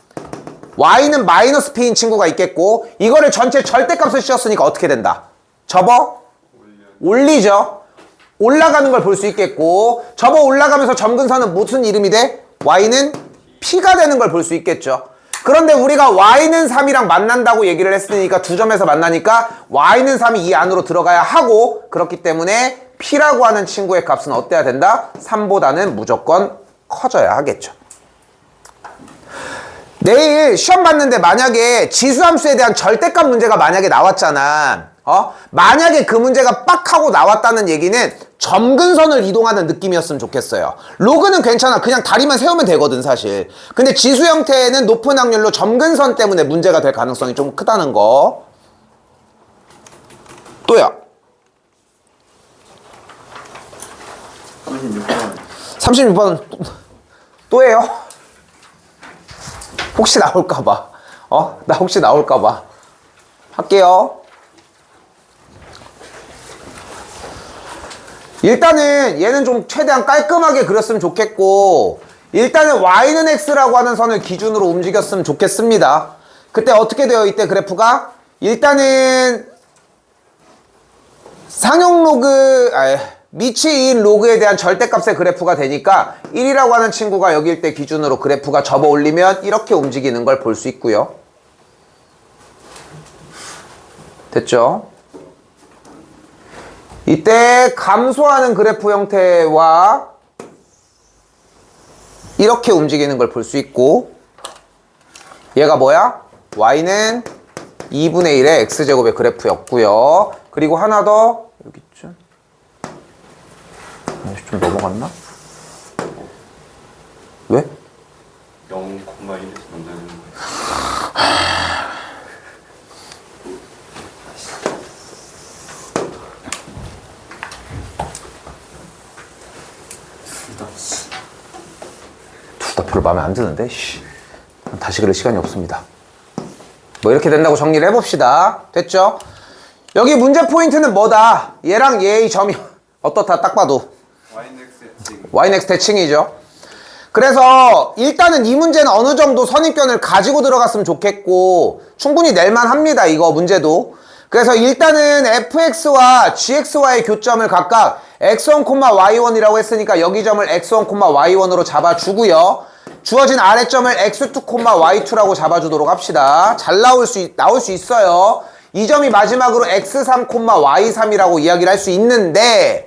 y는 마이너스 p인 친구가 있겠고 이거를 전체 절대값을 씌웠으니까 어떻게 된다? 접어? 올리죠. 올라가는 걸 볼 수 있겠고 접어 올라가면서 점근선은 무슨 이름이 돼? y는 p가 되는 걸 볼 수 있겠죠. 그런데 우리가 y는 3이랑 만난다고 얘기를 했으니까 두 점에서 만나니까 y는 3이 이 안으로 들어가야 하고 그렇기 때문에 p라고 하는 친구의 값은 어때야 된다? 3보다는 무조건 커져야 하겠죠. 내일 시험 봤는데 만약에 지수함수에 대한 절대값 문제가 만약에 나왔잖아. 만약에 그 문제가 빡 하고 나왔다는 얘기는 점근선을 이동하는 느낌이었으면 좋겠어요. 로그는 괜찮아. 그냥 다리만 세우면 되거든 사실. 근데 지수 형태는 높은 확률로 점근선 때문에 문제가 될 가능성이 좀 크다는 거. 또요. 36번 36번 또예요? 혹시 나올까봐. 나 혹시 나올까봐. 할게요. 일단은 얘는 좀 최대한 깔끔하게 그렸으면 좋겠고 일단은 y는 x라고 하는 선을 기준으로 움직였으면 좋겠습니다. 그때 어떻게 되어 있대 그래프가? 일단은 상용 로그 미치인 로그에 대한 절대값의 그래프가 되니까 1이라고 하는 친구가 여기일 때 기준으로 그래프가 접어 올리면 이렇게 움직이는 걸 볼 수 있고요. 됐죠? 이때 감소하는 그래프 형태와 이렇게 움직이는 걸 볼 수 있고 얘가 뭐야? y는 2분의 1의 x제곱의 그래프였고요. 그리고 하나 더 여기 있죠? 좀 넘어갔나? 왜? 0,1에서 만나는 거예요. 둘 다 별로 마음에 안 드는데 씨. 다시 그럴 시간이 없습니다. 뭐 이렇게 된다고 정리를 해봅시다. 됐죠? 여기 문제 포인트는 뭐다? 얘랑 얘의 점이 어떻다 딱 봐도 yx 대칭이죠. 그래서 일단은 이 문제는 어느 정도 선입견을 가지고 들어갔으면 좋겠고 충분히 낼만 합니다. 이거 문제도. 그래서 일단은 fx와 gx와의 교점을 각각 x1, y1이라고 했으니까 여기 점을 x1, y1으로 잡아주고요. 주어진 아래점을 x2, y2라고 잡아주도록 합시다. 잘 나올 수 있어요. 이 점이 마지막으로 x3, y3이라고 이야기를 할 수 있는데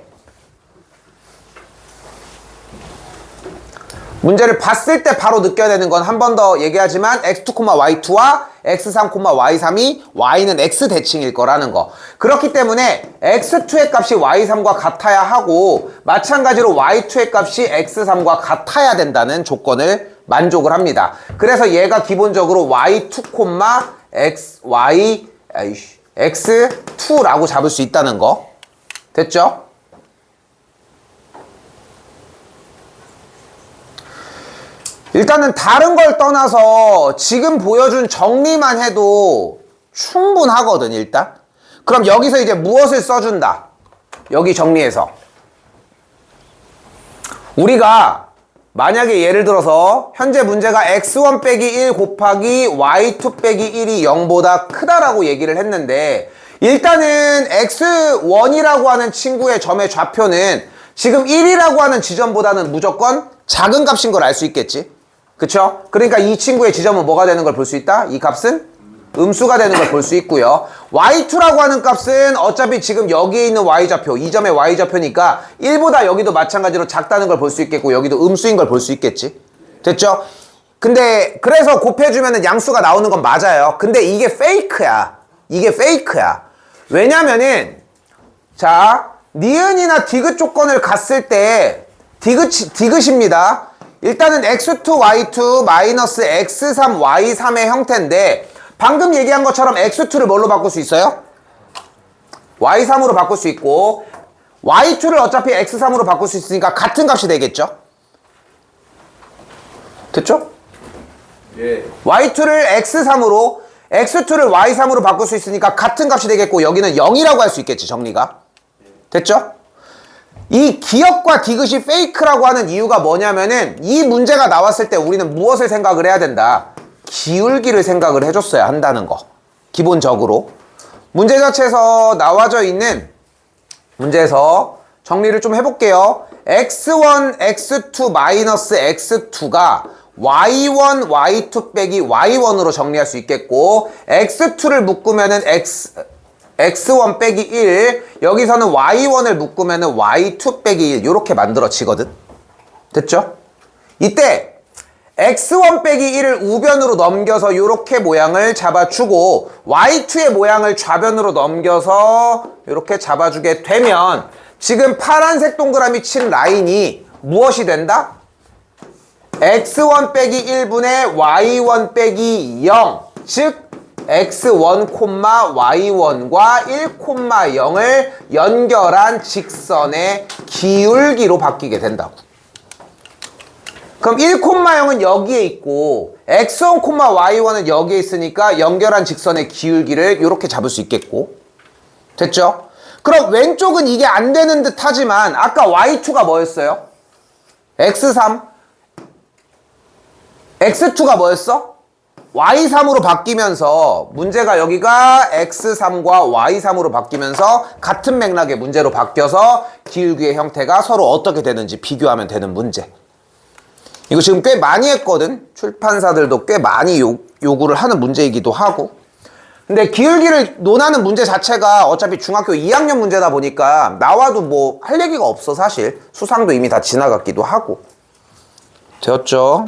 문제를 봤을 때 바로 느껴야 되는 건 한 번 더 얘기하지만 x2, y2와 x3, y3이 y는 x 대칭일 거라는 거. 그렇기 때문에 x2의 값이 y3과 같아야 하고 마찬가지로 y2의 값이 x3과 같아야 된다는 조건을 만족을 합니다. 그래서 얘가 기본적으로 y2, x2라고 잡을 수 있다는 거. 됐죠? 일단은 다른 걸 떠나서 지금 보여준 정리만 해도 충분하거든 일단. 그럼 여기서 이제 무엇을 써준다? 여기 정리해서 우리가 만약에 예를 들어서 현재 문제가 x1 빼기 1 곱하기 y2 빼기 1이 0보다 크다라고 얘기를 했는데 일단은 x1이라고 하는 친구의 점의 좌표는 지금 1이라고 하는 지점보다는 무조건 작은 값인 걸 알 수 있겠지. 그쵸? 그러니까 이 친구의 지점은 뭐가 되는 걸 볼 수 있다? 이 값은 음수가 되는 걸 볼 수 있고요. y2라고 하는 값은 어차피 지금 여기에 있는 y좌표, 이 점의 y좌표니까 1보다 여기도 마찬가지로 작다는 걸 볼 수 있겠고 여기도 음수인 걸 볼 수 있겠지. 됐죠? 근데 그래서 곱해주면 양수가 나오는 건 맞아요. 근데 이게 페이크야. 이게 페이크야. 왜냐면은 자 니은이나 디귿 조건을 갔을 때 디귿입니다. 일단은 x2, y2 마이너스 x3, y3의 형태인데 방금 얘기한 것처럼 x2를 뭘로 바꿀 수 있어요? y3으로 바꿀 수 있고 y2를 어차피 x3으로 바꿀 수 있으니까 같은 값이 되겠죠? 됐죠? 예. y2를 x3으로 x2를 y3으로 바꿀 수 있으니까 같은 값이 되겠고 여기는 0이라고 할 수 있겠지 정리가. 됐죠? 이 기역과 디귿이 페이크라고 하는 이유가 뭐냐면은 이 문제가 나왔을 때 우리는 무엇을 생각을 해야 된다? 기울기를 생각을 해줬어야 한다는 거. 기본적으로. 문제 자체에서 나와져 있는 문제에서 정리를 좀 해볼게요. x1, x2 마이너스 x2가 y1, y2 빼기 y1으로 정리할 수 있겠고 x2를 묶으면은 x1 빼기 1 여기서는 y1을 묶으면은 y2 빼기 1 이렇게 만들어지거든. 됐죠? 이때 x1 빼기 1을 우변으로 넘겨서 이렇게 모양을 잡아주고 y2의 모양을 좌변으로 넘겨서 이렇게 잡아주게 되면 지금 파란색 동그라미 친 라인이 무엇이 된다? x1 빼기 1분의 y1 빼기 0 즉 x1, y1과 1, 0을 연결한 직선의 기울기로 바뀌게 된다고. 그럼 1, 0은 여기에 있고 x1, y1은 여기에 있으니까 연결한 직선의 기울기를 이렇게 잡을 수 있겠고. 됐죠? 그럼 왼쪽은 이게 안 되는 듯 하지만 아까 y2가 뭐였어요? x3 x2가 뭐였어? y3으로 바뀌면서 문제가 여기가 x3과 y3으로 바뀌면서 같은 맥락의 문제로 바뀌어서 기울기의 형태가 서로 어떻게 되는지 비교하면 되는 문제. 이거 지금 꽤 많이 했거든. 출판사들도 꽤 많이 요구를 하는 문제이기도 하고. 근데 기울기를 논하는 문제 자체가 어차피 중학교 2학년 문제다 보니까 나와도 뭐 할 얘기가 없어 사실. 수상도 이미 다 지나갔기도 하고. 되었죠?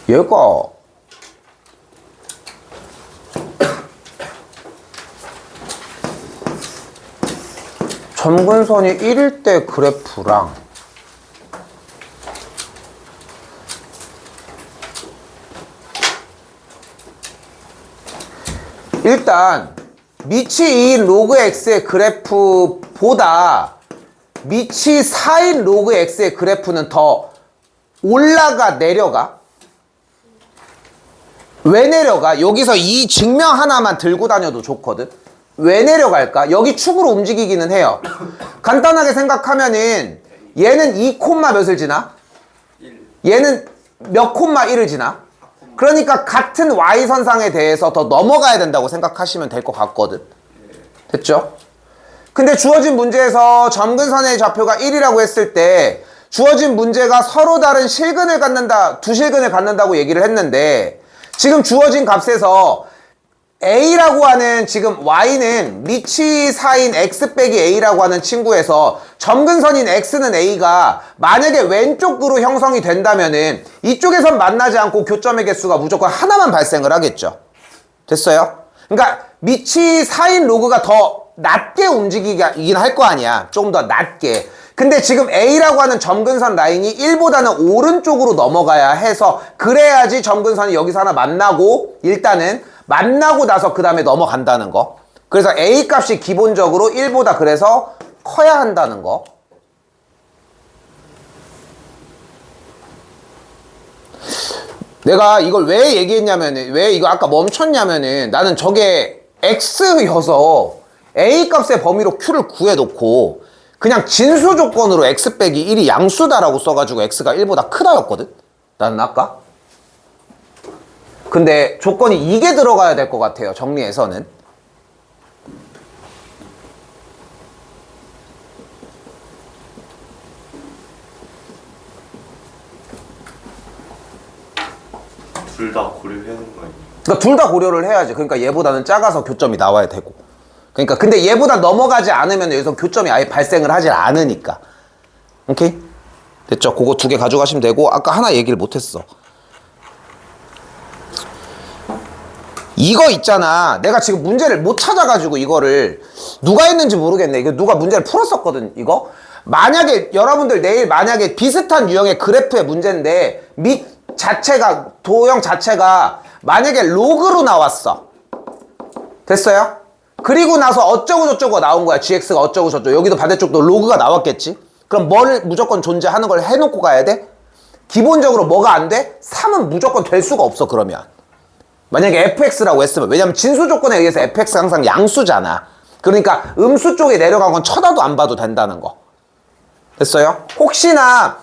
얘가 점근선이 1일 때 그래프랑 일단 밑이 2인 로그 x의 그래프보다 밑이 4인 로그 x의 그래프는 더 올라가 내려가? 왜 내려가? 여기서 이 증명 하나만 들고 다녀도 좋거든. 왜 내려갈까? 여기 축으로 움직이기는 해요. 간단하게 생각하면은 얘는 2 콤마 몇을 지나? 얘는 몇 콤마 1을 지나? 그러니까 같은 y선상에 대해서 더 넘어가야 된다고 생각하시면 될 것 같거든. 됐죠? 근데 주어진 문제에서 점근선의 좌표가 1이라고 했을 때 주어진 문제가 서로 다른 실근을 갖는다, 두 실근을 갖는다고 얘기를 했는데 지금 주어진 값에서 A라고 하는 지금 Y는 밑이 4인 X 빼기 A라고 하는 친구에서 점근선인 X는 A가 만약에 왼쪽으로 형성이 된다면은 이쪽에선 만나지 않고 교점의 개수가 무조건 하나만 발생을 하겠죠. 됐어요? 그러니까 밑이 4인 로그가 더 낮게 움직이긴 할 거 아니야. 조금 더 낮게. 근데 지금 A라고 하는 점근선 라인이 1보다는 오른쪽으로 넘어가야 해서 그래야지 점근선이 여기서 하나 만나고 일단은 만나고 나서 그 다음에 넘어간다는 거. 그래서 A 값이 기본적으로 1보다 그래서 커야 한다는 거. 내가 이걸 왜 얘기했냐면은 왜 이거 아까 멈췄냐면은 나는 저게 X여서 A 값의 범위로 Q를 구해놓고 그냥 진수 조건으로 x 빼기 1이 양수다라고 써가지고 x가 1보다 크다였거든? 나는 아까? 근데 조건이 이게 들어가야 될 것 같아요. 정리해서는. 둘 다 고려해야 되는 거 아니에요? 그러니까 둘 다 고려를 해야지. 그러니까 얘보다는 작아서 교점이 나와야 되고. 그러니까 근데 얘보다 넘어가지 않으면 여기서 교점이 아예 발생을 하질 않으니까. 오케이? 됐죠? 그거 두 개 가져가시면 되고 아까 하나 얘기를 못했어. 이거 있잖아. 내가 지금 문제를 못 찾아가지고 이거를 누가 했는지 모르겠네. 이거 누가 문제를 풀었었거든, 이거. 만약에 여러분들 내일 만약에 비슷한 유형의 그래프의 문제인데 밑 자체가 도형 자체가 만약에 로그로 나왔어. 됐어요? 그리고 나서 어쩌고 저쩌고 나온 거야. gx가 어쩌고 저쩌고. 여기도 반대쪽도 로그가 나왔겠지. 그럼 뭘 무조건 존재하는 걸 해놓고 가야 돼? 기본적으로 뭐가 안 돼? 3은 무조건 될 수가 없어. 그러면 만약에 fx라고 했으면, 왜냐면 진수 조건에 의해서 fx가 항상 양수잖아. 그러니까 음수 쪽에 내려간 건 쳐다도 안 봐도 된다는 거. 됐어요? 혹시나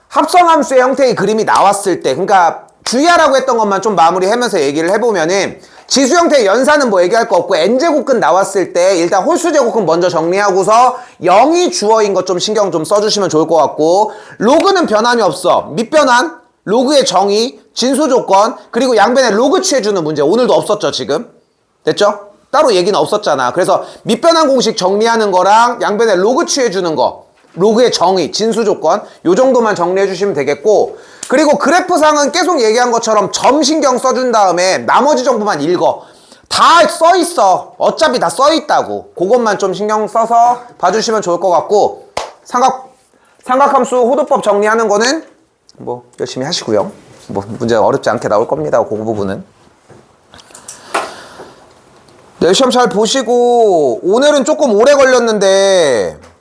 합성함수의 형태의 그림이 나왔을 때, 그러니까 주의하라고 했던 것만 좀 마무리하면서 얘기를 해보면은, 지수 형태의 연산은 뭐 얘기할 거 없고 n제곱근 나왔을 때 일단 홀수제곱근 먼저 정리하고서 0이 주어인 것 좀 신경 좀 써주시면 좋을 것 같고, 로그는 변함이 없어. 밑변환, 로그의 정의, 진수 조건, 그리고 양변에 로그 취해주는 문제 오늘도 없었죠. 지금 됐죠? 따로 얘기는 없었잖아. 그래서 밑변환 공식 정리하는 거랑 양변에 로그 취해주는 거, 로그의 정의, 진수 조건 요 정도만 정리해 주시면 되겠고, 그리고 그래프상은 계속 얘기한 것처럼 점 신경 써준 다음에 나머지 정보만 읽어. 다 써있어. 어차피 다 써있다고. 그것만 좀 신경 써서 봐주시면 좋을 것 같고, 삼각함수 호도법 정리하는 거는 뭐 열심히 하시고요. 뭐 문제 어렵지 않게 나올 겁니다. 그 부분은. 내일 시험 잘 보시고, 오늘은 조금 오래 걸렸는데